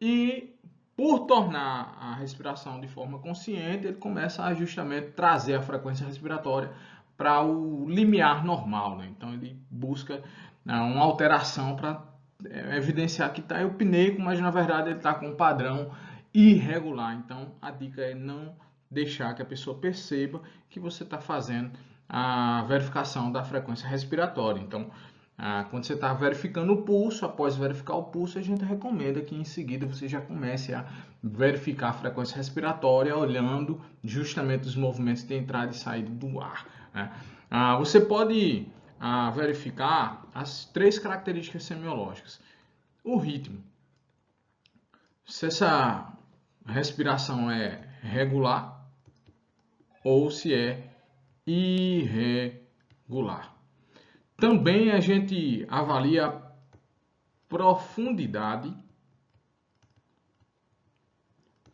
e por tornar a respiração de forma consciente, ele começa a justamente trazer a frequência respiratória para o limiar normal, né? Então ele busca uma alteração para evidenciar que está eupneico, mas na verdade ele está com um padrão irregular. Então a dica é não deixar que a pessoa perceba que você está fazendo a verificação da frequência respiratória. Então, quando você está verificando o pulso, após verificar o pulso, a gente recomenda que em seguida você já comece a verificar a frequência respiratória, olhando justamente os movimentos de entrada e saída do ar, né? Você pode verificar as 3 características semiológicas. O ritmo. Se essa respiração é regular ou se é irregular. Também a gente avalia a profundidade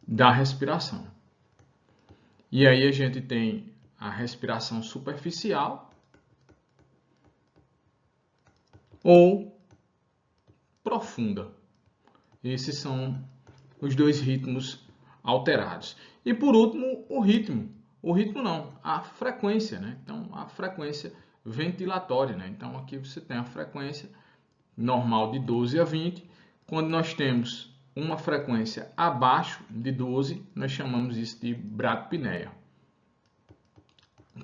da respiração. E aí a gente tem a respiração superficial ou profunda. Esses são os 2 ritmos alterados. E por último, o ritmo. O ritmo não, a frequência, né? Então, a frequência ventilatória, né? Então, aqui você tem a frequência normal de 12 a 20. Quando nós temos uma frequência abaixo de 12, nós chamamos isso de bradipneia.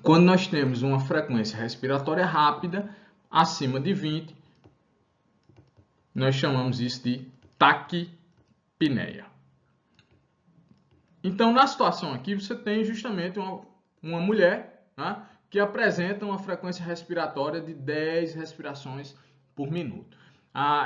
Quando nós temos uma frequência respiratória rápida, acima de 20, nós chamamos isso de taquipneia. Então, na situação aqui, você tem justamente uma mulher, né, que apresenta uma frequência respiratória de 10 respirações por minuto.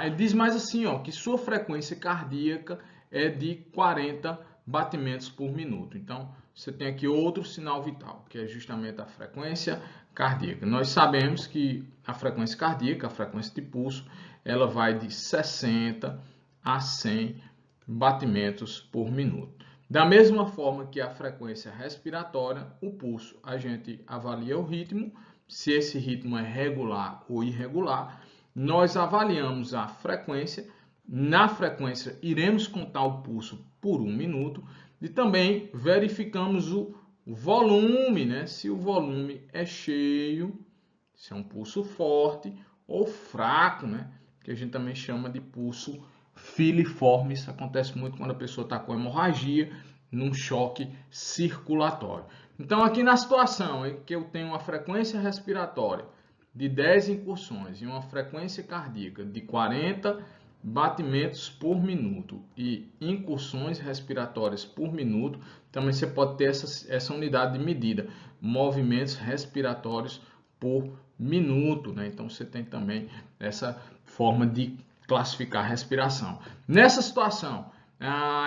Ele diz mais assim, ó, que sua frequência cardíaca é de 40 batimentos por minuto. Então, você tem aqui outro sinal vital, que é justamente a frequência cardíaca. Nós sabemos que a frequência cardíaca, a frequência de pulso, ela vai de 60 a 100 batimentos por minuto. Da mesma forma que a frequência respiratória, o pulso, a gente avalia o ritmo, se esse ritmo é regular ou irregular. Nós avaliamos a frequência, na frequência iremos contar o pulso por 1 minuto e também verificamos o volume, né? Se o volume é cheio, se é um pulso forte ou fraco, né? Que a gente também chama de pulso filiforme. Isso acontece muito quando a pessoa está com hemorragia, num choque circulatório. Então, aqui na situação em que eu tenho uma frequência respiratória de 10 incursões e uma frequência cardíaca de 40 batimentos por minuto e incursões respiratórias por minuto, também você pode ter essa unidade de medida, movimentos respiratórios por minuto, né? Então, você tem também essa forma de classificar a respiração. Nessa situação,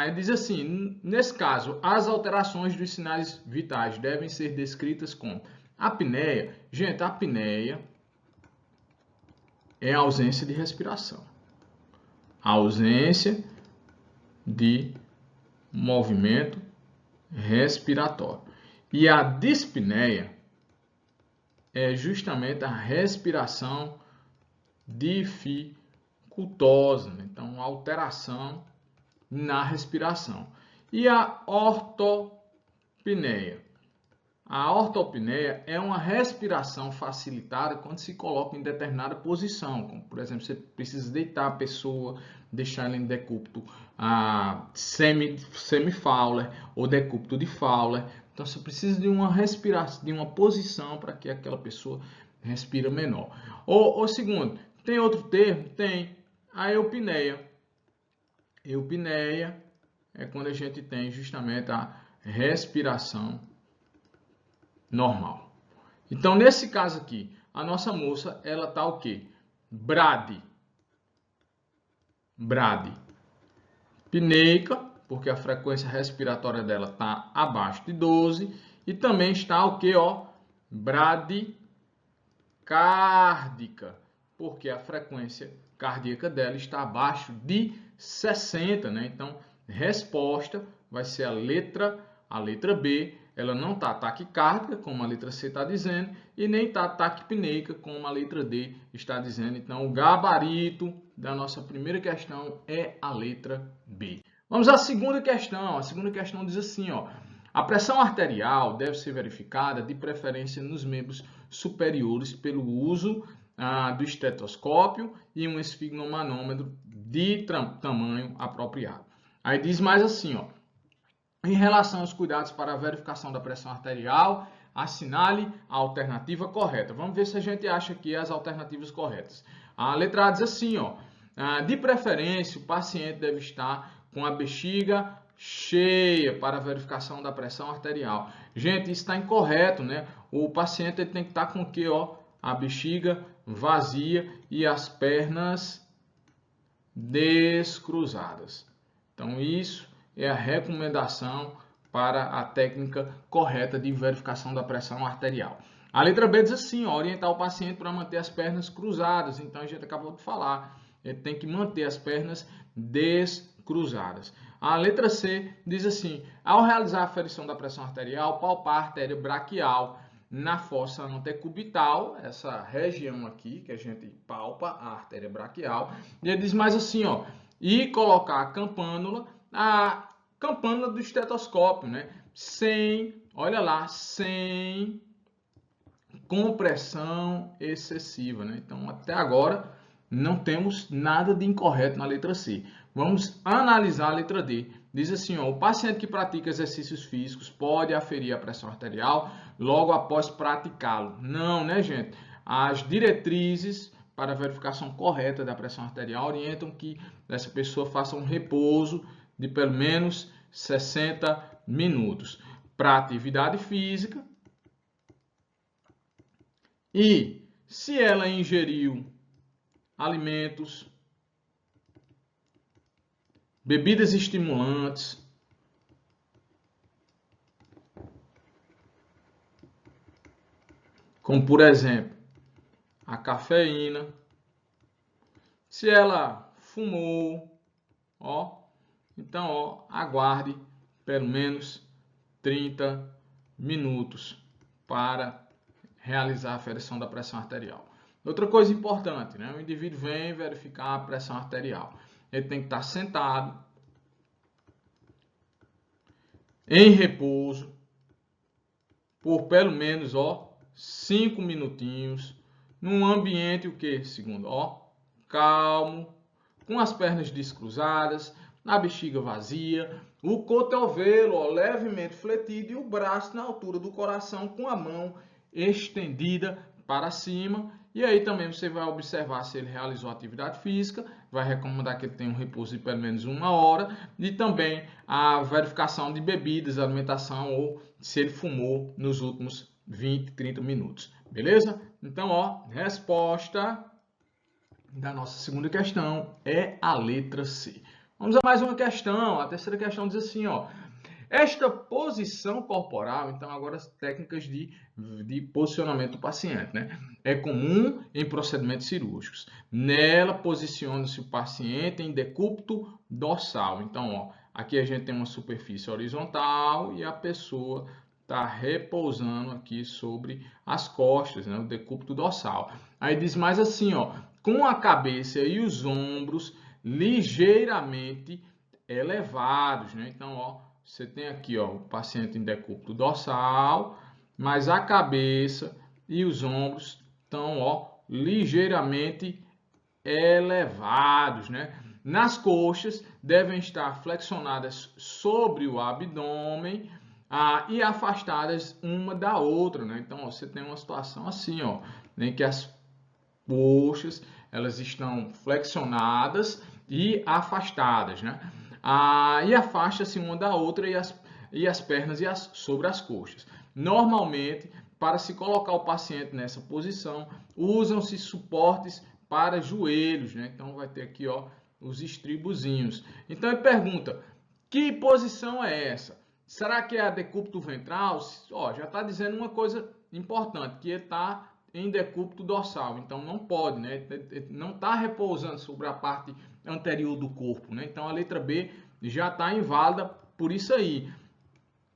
ele diz assim, nesse caso, as alterações dos sinais vitais devem ser descritas como apneia. Gente, a apneia é a ausência de respiração. A ausência de movimento respiratório. E a dispneia é justamente a respiração dificultosa, né? Então, alteração na respiração. E a ortopneia, a ortopneia é uma respiração facilitada quando se coloca em determinada posição, como por exemplo, você precisa deitar a pessoa, deixar ela em decúbito semi-Fowler ou decúbito de Fowler. Então você precisa de uma respiração, de uma posição para que aquela pessoa respira menor. Ou segundo, tem outro termo? Tem a eupneia. Eupneia é quando a gente tem justamente a respiração normal. Então, nesse caso aqui, a nossa moça, ela tá o quê? Brady. Pineica, porque a frequência respiratória dela está abaixo de 12. E também está o quê? Bradicárdica, porque a frequência cardíaca dela está abaixo de 60, né? Então, resposta vai ser a letra B. Ela não está taquicárdica, como a letra C está dizendo, e nem está taquipneica, como a letra D está dizendo. Então, o gabarito da nossa primeira questão é a letra B. Vamos à segunda questão. A segunda questão diz assim, a pressão arterial deve ser verificada de preferência nos membros superiores pelo uso do estetoscópio e um esfigmomanômetro de tamanho apropriado. Aí diz mais assim, em relação aos cuidados para a verificação da pressão arterial, assinale a alternativa correta. Vamos ver se a gente acha aqui as alternativas corretas. A letra A diz assim, de preferência, o paciente deve estar com a bexiga cheia para a verificação da pressão arterial. Gente, isso está incorreto, né? O paciente ele tem que estar com o quê? A bexiga vazia e as pernas descruzadas. Então, isso é a recomendação para a técnica correta de verificação da pressão arterial. A letra B diz assim, orientar o paciente para manter as pernas cruzadas. Então, a gente acabou de falar, ele tem que manter as pernas descruzadas. A letra C diz assim, ao realizar a aferição da pressão arterial, palpar a artéria braquial na fossa antecubital, essa região aqui que a gente palpa, a artéria braquial. E ele diz mais assim, e colocar a campanula do estetoscópio, né? Sem compressão excessiva, né? Então, até agora, não temos nada de incorreto na letra C. Vamos analisar a letra D. Diz assim, o paciente que pratica exercícios físicos pode aferir a pressão arterial logo após praticá-lo. Não, né, gente? As diretrizes para a verificação correta da pressão arterial orientam que essa pessoa faça um repouso de pelo menos 60 minutos para atividade física. E se ela ingeriu alimentos, bebidas estimulantes, como por exemplo a cafeína, se ela fumou, então aguarde pelo menos 30 minutos para realizar a aferição da pressão arterial. Outra coisa importante, né? O indivíduo vem verificar a pressão arterial. Ele tem que estar sentado, em repouso, por pelo menos 5 minutinhos, num ambiente o que? Segundo, calmo, com as pernas descruzadas, a bexiga vazia, o cotovelo levemente fletido e o braço na altura do coração com a mão estendida para cima. E aí também você vai observar se ele realizou atividade física, vai recomendar que ele tenha um repouso de pelo menos 1 hora e também a verificação de bebidas, alimentação ou se ele fumou nos últimos 20, 30 minutos. Beleza? Então, resposta da nossa segunda questão é a letra C. Vamos a mais uma questão. A terceira questão diz assim, esta posição corporal, então agora as técnicas de posicionamento do paciente, né? É comum em procedimentos cirúrgicos. Nela posiciona-se o paciente em decúbito dorsal. Então, aqui a gente tem uma superfície horizontal e a pessoa está repousando aqui sobre as costas, né? O decúbito dorsal. Aí diz mais assim, com a cabeça e os ombros ligeiramente elevados, né? Então, você tem aqui o paciente em decúbito dorsal, mas a cabeça e os ombros estão, ó, ligeiramente elevados, né? Nas coxas devem estar flexionadas sobre o abdômen e afastadas uma da outra, né? Então, ó, você tem uma situação assim, ó, em que as coxas elas estão flexionadas e afastadas, né? E afasta-se uma da outra e as pernas sobre as coxas. Normalmente, para se colocar o paciente nessa posição, usam-se suportes para joelhos, né? Então vai ter aqui, ó, os estribozinhos. Então ele pergunta: que posição é essa? Será que é a decúbito ventral? Ó, já está dizendo uma coisa importante, que ele está em decúbito dorsal, então não pode, né? Não está repousando sobre a parte anterior do corpo, né? Então a letra B já está inválida por isso aí.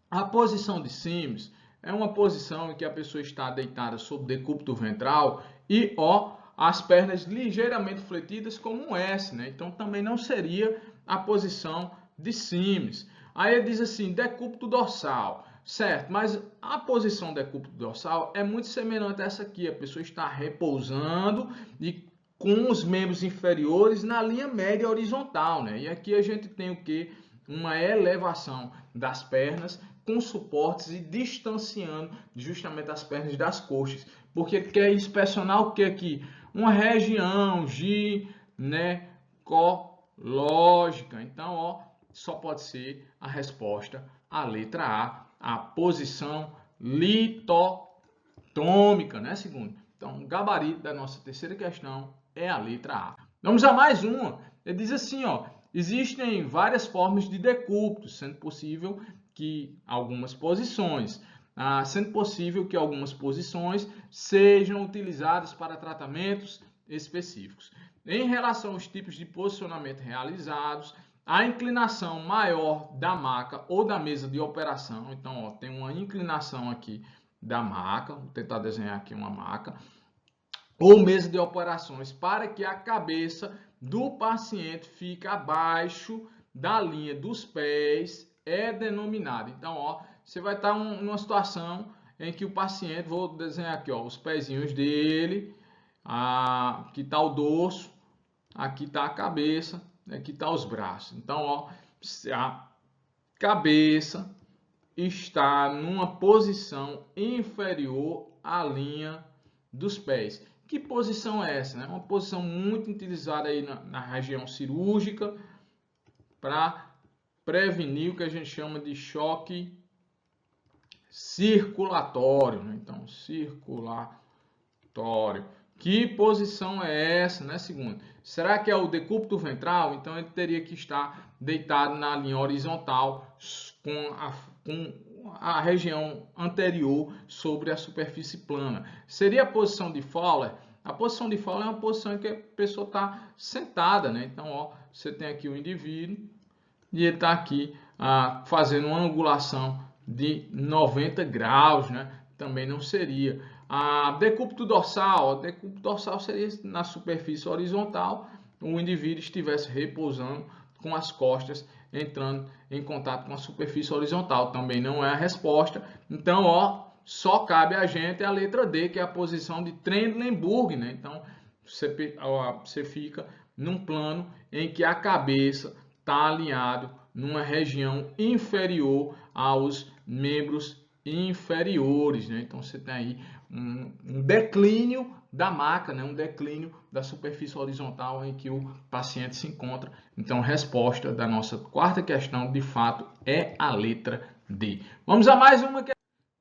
A posição de Sims é uma posição em que a pessoa está deitada sobre o decúbito ventral e, ó, as pernas ligeiramente fletidas como um S, né? Então também não seria a posição de Sims. Aí ele diz assim, decúbito dorsal. Certo, mas a posição decúbito dorsal é muito semelhante a essa aqui. A pessoa está repousando e com os membros inferiores na linha média horizontal, né? E aqui a gente tem o que? Uma elevação das pernas com suportes e distanciando justamente as pernas das coxas. Porque quer inspecionar o que aqui? Uma região ginecológica. Então, ó, só pode ser a resposta a letra A posição litotômica, né, segundo? Então, o gabarito da nossa terceira questão é a letra A. Vamos a mais uma. Ele diz assim, ó, existem várias formas de decúbito, sendo possível que algumas posições sejam utilizadas para tratamentos específicos. Em relação aos tipos de posicionamento realizados, a inclinação maior da maca ou da mesa de operação, então ó, tem uma inclinação aqui da maca, vou tentar desenhar aqui uma maca, ou mesa de operações, para que a cabeça do paciente fique abaixo da linha dos pés, é denominada. Então, ó, você vai estar numa situação em que o paciente, vou desenhar aqui, ó, os pezinhos dele, aqui está o dorso, aqui está a cabeça, aqui está os braços. Então, ó, a cabeça está numa posição inferior à linha dos pés. Que posição é essa? Né? Uma posição muito utilizada aí na região cirúrgica para prevenir o que a gente chama de choque circulatório. Né? Então, circulatório. Que posição é essa, né, segundo? Será que é o decúbito ventral? Então ele teria que estar deitado na linha horizontal com a região anterior sobre a superfície plana. Seria a posição de Fowler? A posição de Fowler é uma posição em que a pessoa está sentada, né? Então, ó, você tem aqui o indivíduo e ele está aqui fazendo uma angulação de 90 graus, né? Também não seria. Decúbito dorsal seria na superfície horizontal, o indivíduo estivesse repousando com as costas entrando em contato com a superfície horizontal. Também não é a resposta. Então, ó, só cabe a gente a letra D, que é a posição de Trendelenburg, né? Então, você fica num plano em que a cabeça está alinhado numa região inferior aos membros inferiores, né? Então você tem aí um declínio da maca, né? Um declínio da superfície horizontal em que o paciente se encontra. Então a resposta da nossa quarta questão, de fato, é a letra D. Vamos a mais uma questão.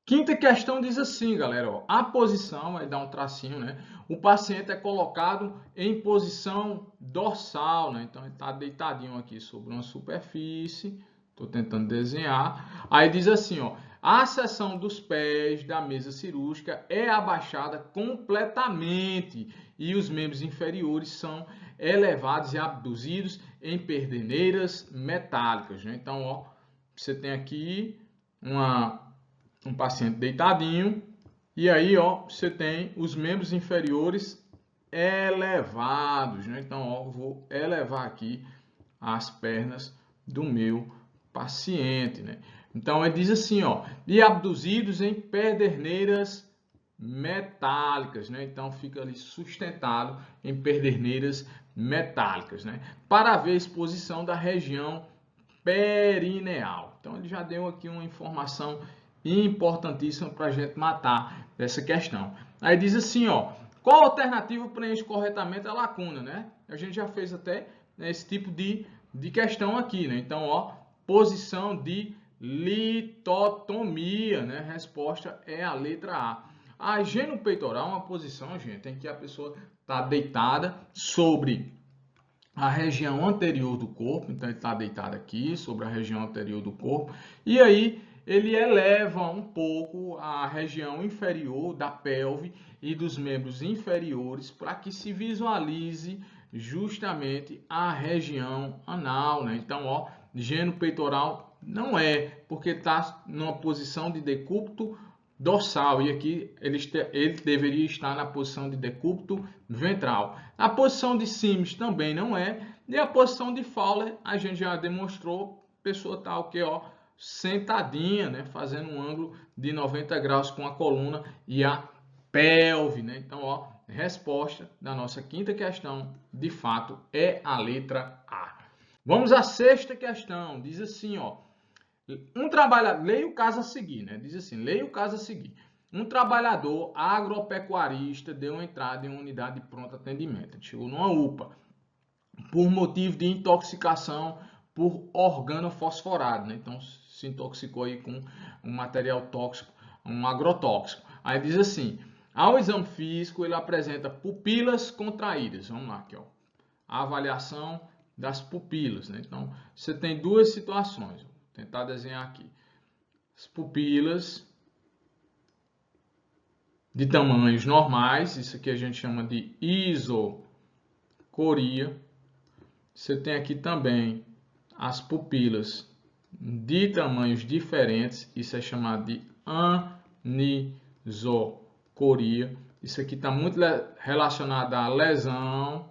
Quinta questão diz assim, galera, ó, a posição, aí dá um tracinho, né? O paciente é colocado em posição dorsal, né? Então ele está deitadinho aqui sobre uma superfície. Estou tentando desenhar. Aí diz assim, ó, a seção dos pés da mesa cirúrgica é abaixada completamente e os membros inferiores são elevados e abduzidos em perdeneiras metálicas, né? Então, ó, você tem aqui um paciente deitadinho e aí, ó, você tem os membros inferiores elevados, né? Então, ó, vou elevar aqui as pernas do meu paciente, né? Então ele diz assim, ó, e abduzidos em pederneiras metálicas, né? Então fica ali sustentado em pederneiras metálicas, né? Para haver exposição da região perineal. Então ele já deu aqui uma informação importantíssima para a gente matar essa questão. Aí diz assim, ó, qual alternativa preenche corretamente a lacuna, né? A gente já fez até esse tipo de questão aqui, né? Então, ó, posição de litotomia, né? A resposta é a letra A. A genopeitoral é uma posição, gente, em que a pessoa está deitada sobre a região anterior do corpo, então ele está deitado aqui sobre a região anterior do corpo, e aí ele eleva um pouco a região inferior da pelve e dos membros inferiores para que se visualize justamente a região anal, né? Então, ó, geno peitoral não é, porque está numa posição de decúbito dorsal, e aqui ele deveria estar na posição de decúbito ventral. A posição de Sims também não é, e a posição de Fowler a gente já demonstrou, a pessoa está o que, ó, sentadinha, né, fazendo um ângulo de 90 graus com a coluna e a pelve, né? Então, ó, resposta da nossa quinta questão, de fato, é a letra A. Vamos à sexta questão, diz assim, ó, um trabalhador, leia o caso a seguir, né? Diz assim, leia o caso a seguir. Um trabalhador agropecuarista deu entrada em uma unidade de pronto atendimento. Ele chegou numa UPA por motivo de intoxicação por organofosforado, né? Então se intoxicou aí com um material tóxico, um agrotóxico. Aí diz assim, ao exame físico ele apresenta pupilas contraídas. Vamos lá aqui, ó. A avaliação das pupilas, né? Então você tem duas situações. Vou tentar desenhar aqui. As pupilas de tamanhos normais, isso aqui a gente chama de isocoria. Você tem aqui também as pupilas de tamanhos diferentes, isso é chamado de anisocoria. Isso aqui está muito relacionado à lesão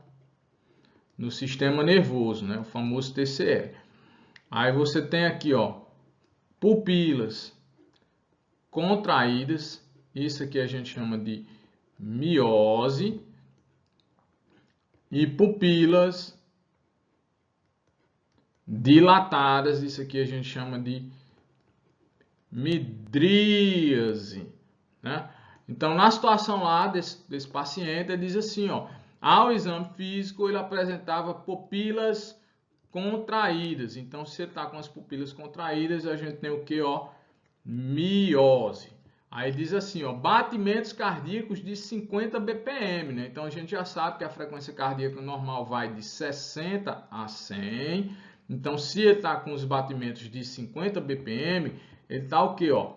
no sistema nervoso, né? O famoso TCE. Aí você tem aqui, ó, pupilas contraídas, isso aqui a gente chama de miose, e pupilas dilatadas, isso aqui a gente chama de midríase, né? Então, na situação lá desse paciente, ele diz assim, ó, ao exame físico ele apresentava pupilas contraídas. Então, se ele está com as pupilas contraídas, a gente tem o que, ó, miose. Aí diz assim, ó, batimentos cardíacos de 50 BPM, né? Então a gente já sabe que a frequência cardíaca normal vai de 60 a 100. Então, se ele está com os batimentos de 50 BPM, ele está o que, ó?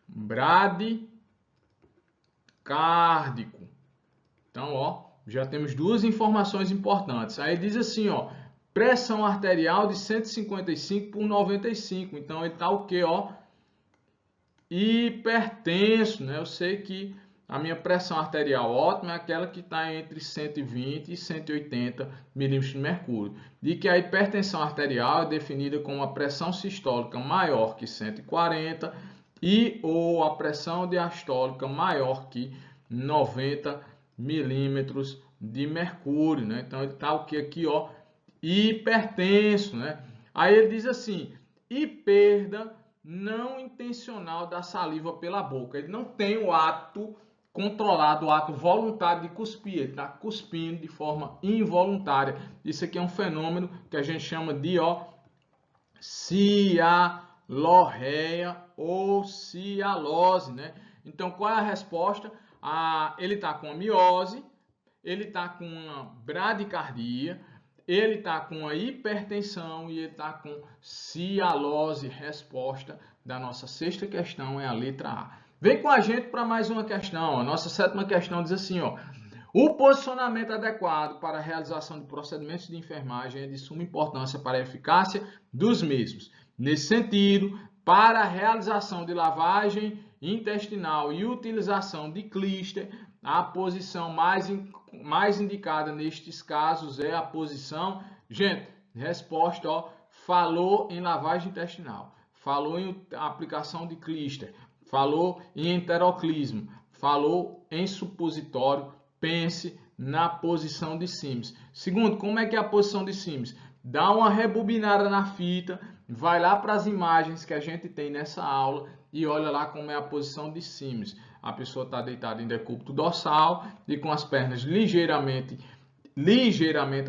Bradicárdico. Então, ó, já temos duas informações importantes. Aí diz assim, ó, pressão arterial de 155 por 95. Então, ele está o que, ó? Hipertenso, né? Eu sei que a minha pressão arterial ótima é aquela que está entre 120 e 180 milímetros de mercúrio. De que a hipertensão arterial é definida como a pressão sistólica maior que 140 e ou a pressão diastólica maior que 90 milímetros de mercúrio, né? Então ele está o que aqui, ó, hipertenso, né? Aí ele diz assim, e perda não intencional da saliva pela boca. Ele não tem o ato controlado, o ato voluntário de cuspir. Ele está cuspindo de forma involuntária. Isso aqui é um fenômeno que a gente chama de, ó, cialorreia ou cialose, né? Então, qual é a resposta? Ele está com a miose, ele está com uma bradicardia, ele está com a hipertensão e ele está com cialose. Resposta da nossa sexta questão é a letra A. Vem com a gente para mais uma questão. A nossa sétima questão diz assim, ó, o posicionamento adequado para a realização de procedimentos de enfermagem é de suma importância para a eficácia dos mesmos. Nesse sentido, para a realização de lavagem intestinal e utilização de clíster, a posição mais indicada nestes casos é a posição, gente, resposta, ó, falou em lavagem intestinal. falou em aplicação de clíster, falou em enteroclismo, falou em supositório, pense na posição de Sims. Segundo, como é que é a posição de Sims? Dá uma rebobinada na fita, vai lá para as imagens que a gente tem nessa aula e olha lá como é a posição de Sims. A pessoa está deitada em decúbito dorsal e com as pernas ligeiramente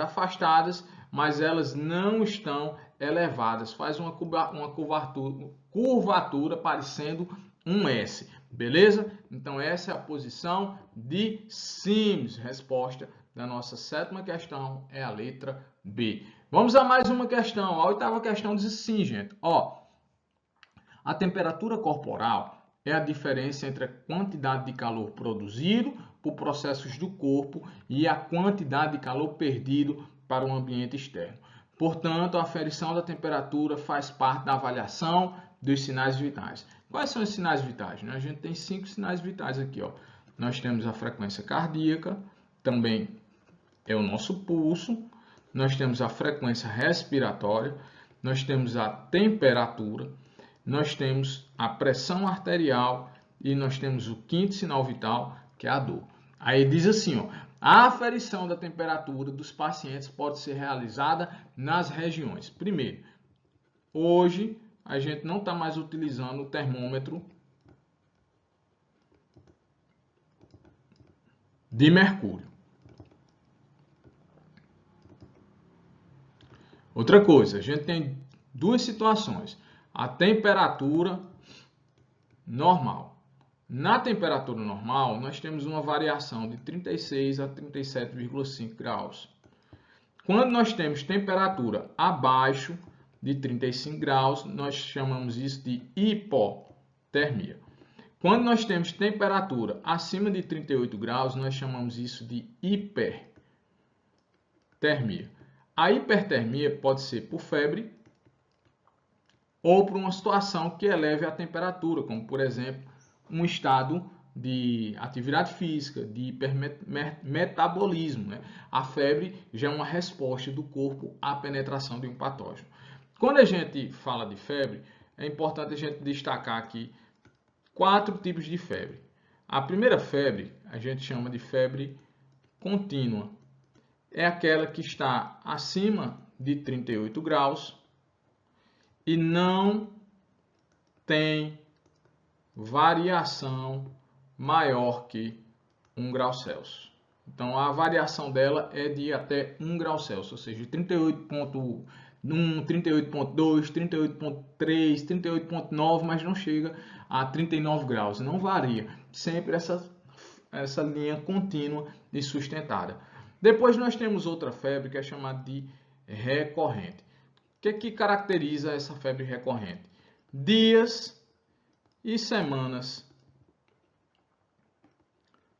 afastadas, mas elas não estão elevadas. Faz uma curvatura parecendo um S. Beleza? Então essa é a posição de Sims. Resposta da nossa 7ª questão é a letra B. Vamos a mais uma questão. A 8ª questão diz assim, gente. Ó, a temperatura corporal é a diferença entre a quantidade de calor produzido por processos do corpo e a quantidade de calor perdido para o ambiente externo. Portanto, a aferição da temperatura faz parte da avaliação dos sinais vitais. Quais são os sinais vitais? A gente tem 5 sinais vitais aqui. Ó. Nós temos a frequência cardíaca, também é o nosso pulso. Nós temos a frequência respiratória, nós temos a temperatura, nós temos a pressão arterial e nós temos o 5º sinal vital, que é a dor. Aí diz assim, ó, a aferição da temperatura dos pacientes pode ser realizada nas regiões. Primeiro, hoje a gente não está mais utilizando o termômetro de mercúrio. Outra coisa, a gente tem duas situações. A temperatura normal. Na temperatura normal, nós temos uma variação de 36 a 37,5 graus. Quando nós temos temperatura abaixo de 35 graus, nós chamamos isso de hipotermia. Quando nós temos temperatura acima de 38 graus, nós chamamos isso de hipertermia. A hipertermia pode ser por febre ou por uma situação que eleve a temperatura, como por exemplo, um estado de atividade física, de hipermetabolismo. Né? A febre já é uma resposta do corpo à penetração de um patógeno. Quando a gente fala de febre, é importante a gente destacar aqui 4 tipos de febre. A primeira febre, a gente chama de febre contínua. É aquela que está acima de 38 graus e não tem variação maior que 1 grau Celsius. Então, a variação dela é de até 1 grau Celsius, ou seja, 38,1, 38,2, 38,3, 38,9, mas não chega a 39 graus. Não varia. Sempre essa linha contínua e sustentada. Depois nós temos outra febre que é chamada de recorrente. O que caracteriza essa febre recorrente? Dias e semanas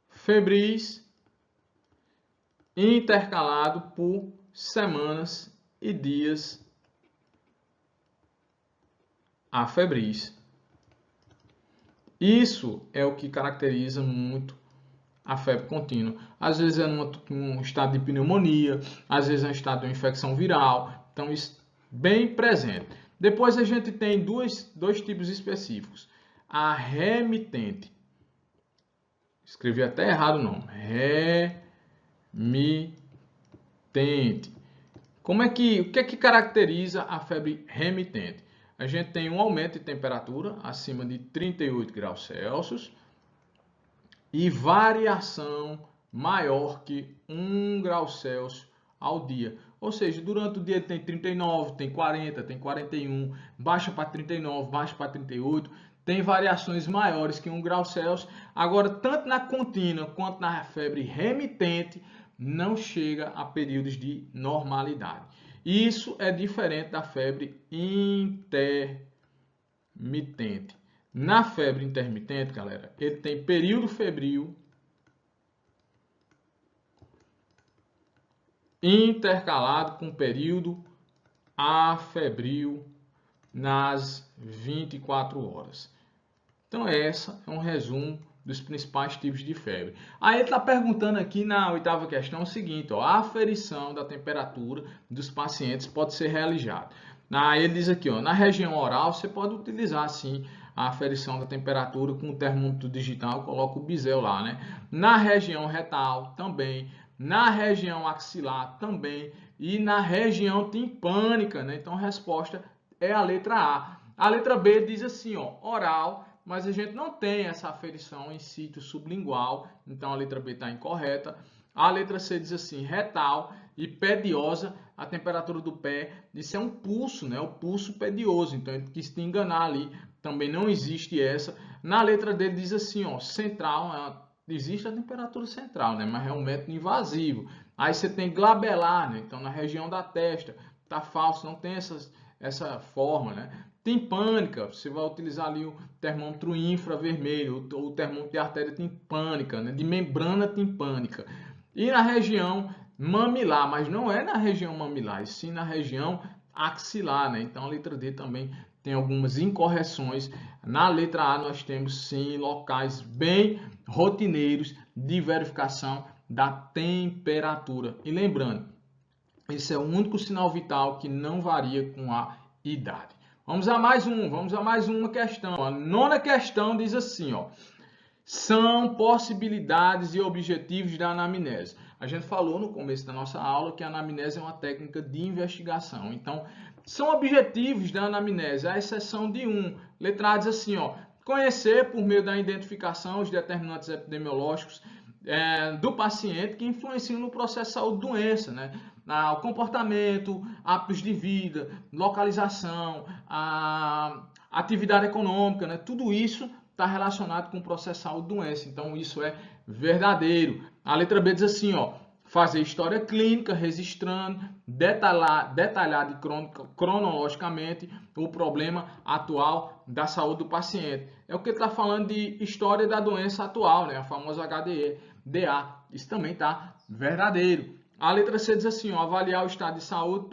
febris intercalado por semanas e dias afebris. Isso é o que caracteriza muito a febre contínua. Às vezes é num estado de pneumonia, às vezes é um estado de infecção viral. Então, isso bem presente. Depois a gente tem dois tipos específicos. A remitente. Escrevi até errado o nome. Remitente. O que é que caracteriza a febre remitente? A gente tem um aumento de temperatura acima de 38 graus Celsius e variação maior que 1 grau Celsius ao dia. Ou seja, durante o dia tem 39, tem 40, tem 41, baixa para 39, baixa para 38, tem variações maiores que 1 grau Celsius. Agora, tanto na contínua quanto na febre remitente, não chega a períodos de normalidade. Isso é diferente da febre intermitente. Na febre intermitente, galera, ele tem período febril intercalado com período afebril nas 24 horas. Então, essa é um resumo dos principais tipos de febre. Aí ele está perguntando aqui na 8ª questão o seguinte, ó, a aferição da temperatura dos pacientes pode ser realizada. Ele diz aqui, ó, na região oral, você pode utilizar, sim, a aferição da temperatura com o termômetro digital, coloca o bisel lá, né? Na região retal, também. Na região axilar, também. E na região timpânica, né? Então, a resposta é a letra A. A letra B diz assim, ó, oral, mas a gente não tem essa aferição em sítio sublingual, então a letra B está incorreta. A letra C diz assim, retal e pediosa, a temperatura do pé, isso é um pulso, né? O pulso pedioso, então ele quis te enganar ali, também não existe essa. Na letra D diz assim, ó, central, existe a temperatura central, né? Mas é um método invasivo. Aí você tem glabelar, né? Então na região da testa, tá falso, não tem essa forma, né? Timpânica, você vai utilizar ali o termômetro infravermelho, o termômetro de artéria timpânica, né? De membrana timpânica. E na região mamilar, mas não é na região mamilar, e sim na região axilar, né? Então a letra D também tem algumas incorreções. Na letra A nós temos sim locais bem rotineiros de verificação da temperatura. E lembrando, esse é o único sinal vital que não varia com a idade. Vamos a mais uma questão. A nona questão diz assim, ó: são possibilidades e objetivos da anamnese. A gente falou no começo da nossa aula que a anamnese é uma técnica de investigação. Então, são objetivos da anamnese, à exceção de um. Letra A diz assim, ó: conhecer por meio da identificação os determinantes epidemiológicos do paciente que influenciam no processo de saúde-doença, né? O comportamento, hábitos de vida, localização, a atividade econômica, né? Tudo isso está relacionado com o processo de saúde-doença. Então, isso é verdadeiro. A letra B diz assim, ó: fazer história clínica, registrando, detalhado e cronologicamente o problema atual da saúde do paciente. É o que ele está falando de história da doença atual, né? A famosa HDA. Isso também está verdadeiro. A letra C diz assim, ó: avaliar o estado de saúde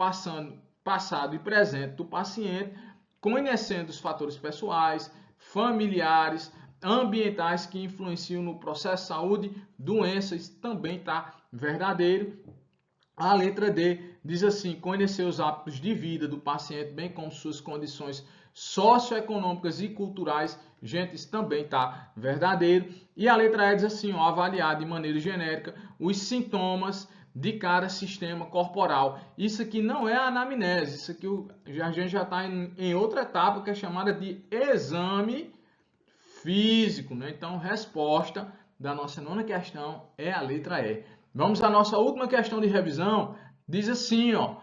passado e presente do paciente, conhecendo os fatores pessoais, familiares, ambientais que influenciam no processo de saúde, doenças, também está verdadeiro. A letra D diz assim: conhecer os hábitos de vida do paciente, bem como suas condições socioeconômicas e culturais. Gente, isso também está verdadeiro. E a letra E diz assim: ó, avaliar de maneira genérica os sintomas de cada sistema corporal. Isso aqui não é a anamnese, isso aqui a gente já está em outra etapa que é chamada de exame físico, né? Então, resposta da nossa nona questão é a letra E. Vamos à nossa última questão de revisão. Diz assim, ó: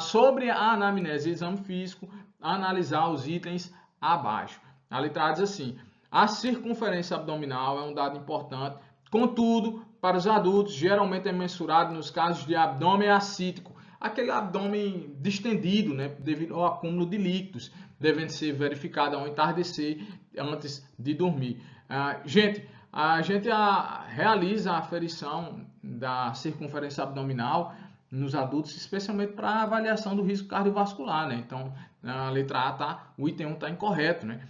sobre a anamnese e exame físico, analisar os itens abaixo. A letra A diz assim: a circunferência abdominal é um dado importante, contudo, para os adultos, geralmente é mensurado nos casos de abdômen ascítico, aquele abdômen distendido, né, devido ao acúmulo de líquidos, devendo ser verificado ao entardecer antes de dormir. Gente, a gente realiza a aferição da circunferência abdominal nos adultos, especialmente para avaliação do risco cardiovascular, né? Então, a letra A o item 1 está incorreto, né?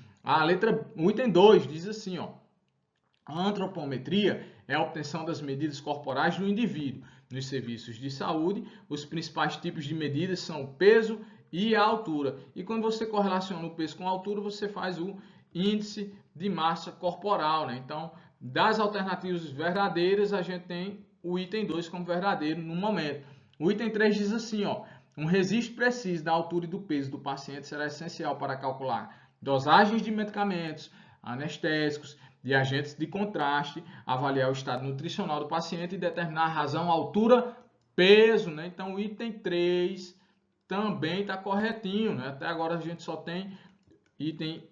O item 2 diz assim, ó: a antropometria é a obtenção das medidas corporais do indivíduo. Nos serviços de saúde, os principais tipos de medidas são o peso e a altura. E quando você correlaciona o peso com a altura, você faz o índice de massa corporal, né? Então, das alternativas verdadeiras, a gente tem o item 2 como verdadeiro no momento. O item 3 diz assim, ó: um registro preciso da altura e do peso do paciente será essencial para calcular dosagens de medicamentos, anestésicos, de agentes de contraste, avaliar o estado nutricional do paciente e determinar a razão, altura, peso, né? Então, o item 3 também está corretinho, né? Até agora a gente só tem item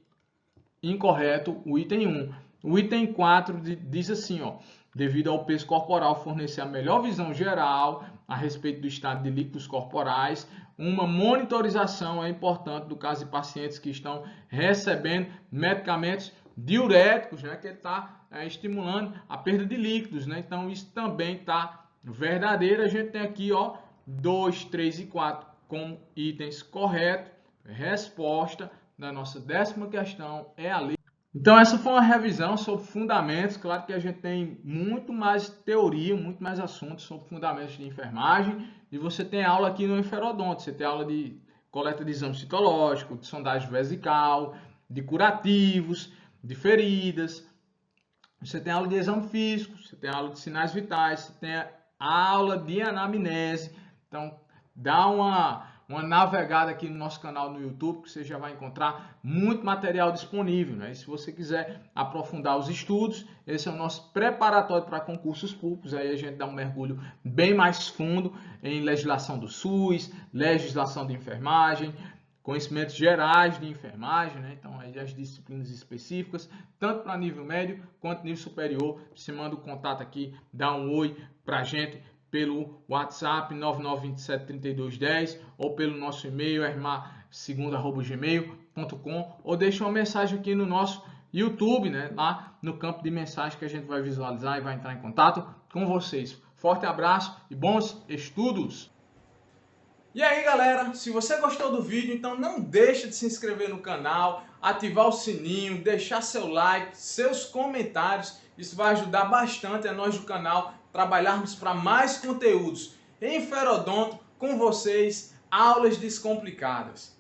incorreto, o item 1. O item 4 diz assim, ó: devido ao peso corporal fornecer a melhor visão geral a respeito do estado de líquidos corporais, uma monitorização é importante no caso de pacientes que estão recebendo medicamentos diuréticos, né, que ele está estimulando a perda de líquidos, né? Então isso também está verdadeiro. A gente tem aqui, ó, 2, 3 e 4 como itens corretos. Resposta da nossa 10ª questão é a letra. Então essa foi uma revisão sobre fundamentos. Claro que a gente tem muito mais teoria, muito mais assuntos sobre fundamentos de enfermagem, e você tem aula aqui no Enferodonto, você tem aula de coleta de exame citológico, de sondagem vesical, de curativos, de feridas. Você tem aula de exame físico, você tem aula de sinais vitais, você tem a aula de anamnese. Então, dá uma navegada aqui no nosso canal no YouTube, que você já vai encontrar muito material disponível, né? E se você quiser aprofundar os estudos, esse é o nosso preparatório para concursos públicos. Aí a gente dá um mergulho bem mais fundo em legislação do SUS, legislação de enfermagem, conhecimentos gerais de enfermagem, né? Então aí as disciplinas específicas, tanto para nível médio quanto nível superior. Você manda o contato aqui, dá um oi para a gente pelo WhatsApp 99273210 ou pelo nosso e-mail ermar2@gmail.com, ou deixa uma mensagem aqui no nosso YouTube, né? Lá no campo de mensagem, que a gente vai visualizar e vai entrar em contato com vocês. Forte abraço e bons estudos! E aí galera, se você gostou do vídeo, então não deixe de se inscrever no canal, ativar o sininho, deixar seu like, seus comentários. Isso vai ajudar bastante a nós do canal trabalharmos para mais conteúdos em Enferodonto com vocês, aulas descomplicadas.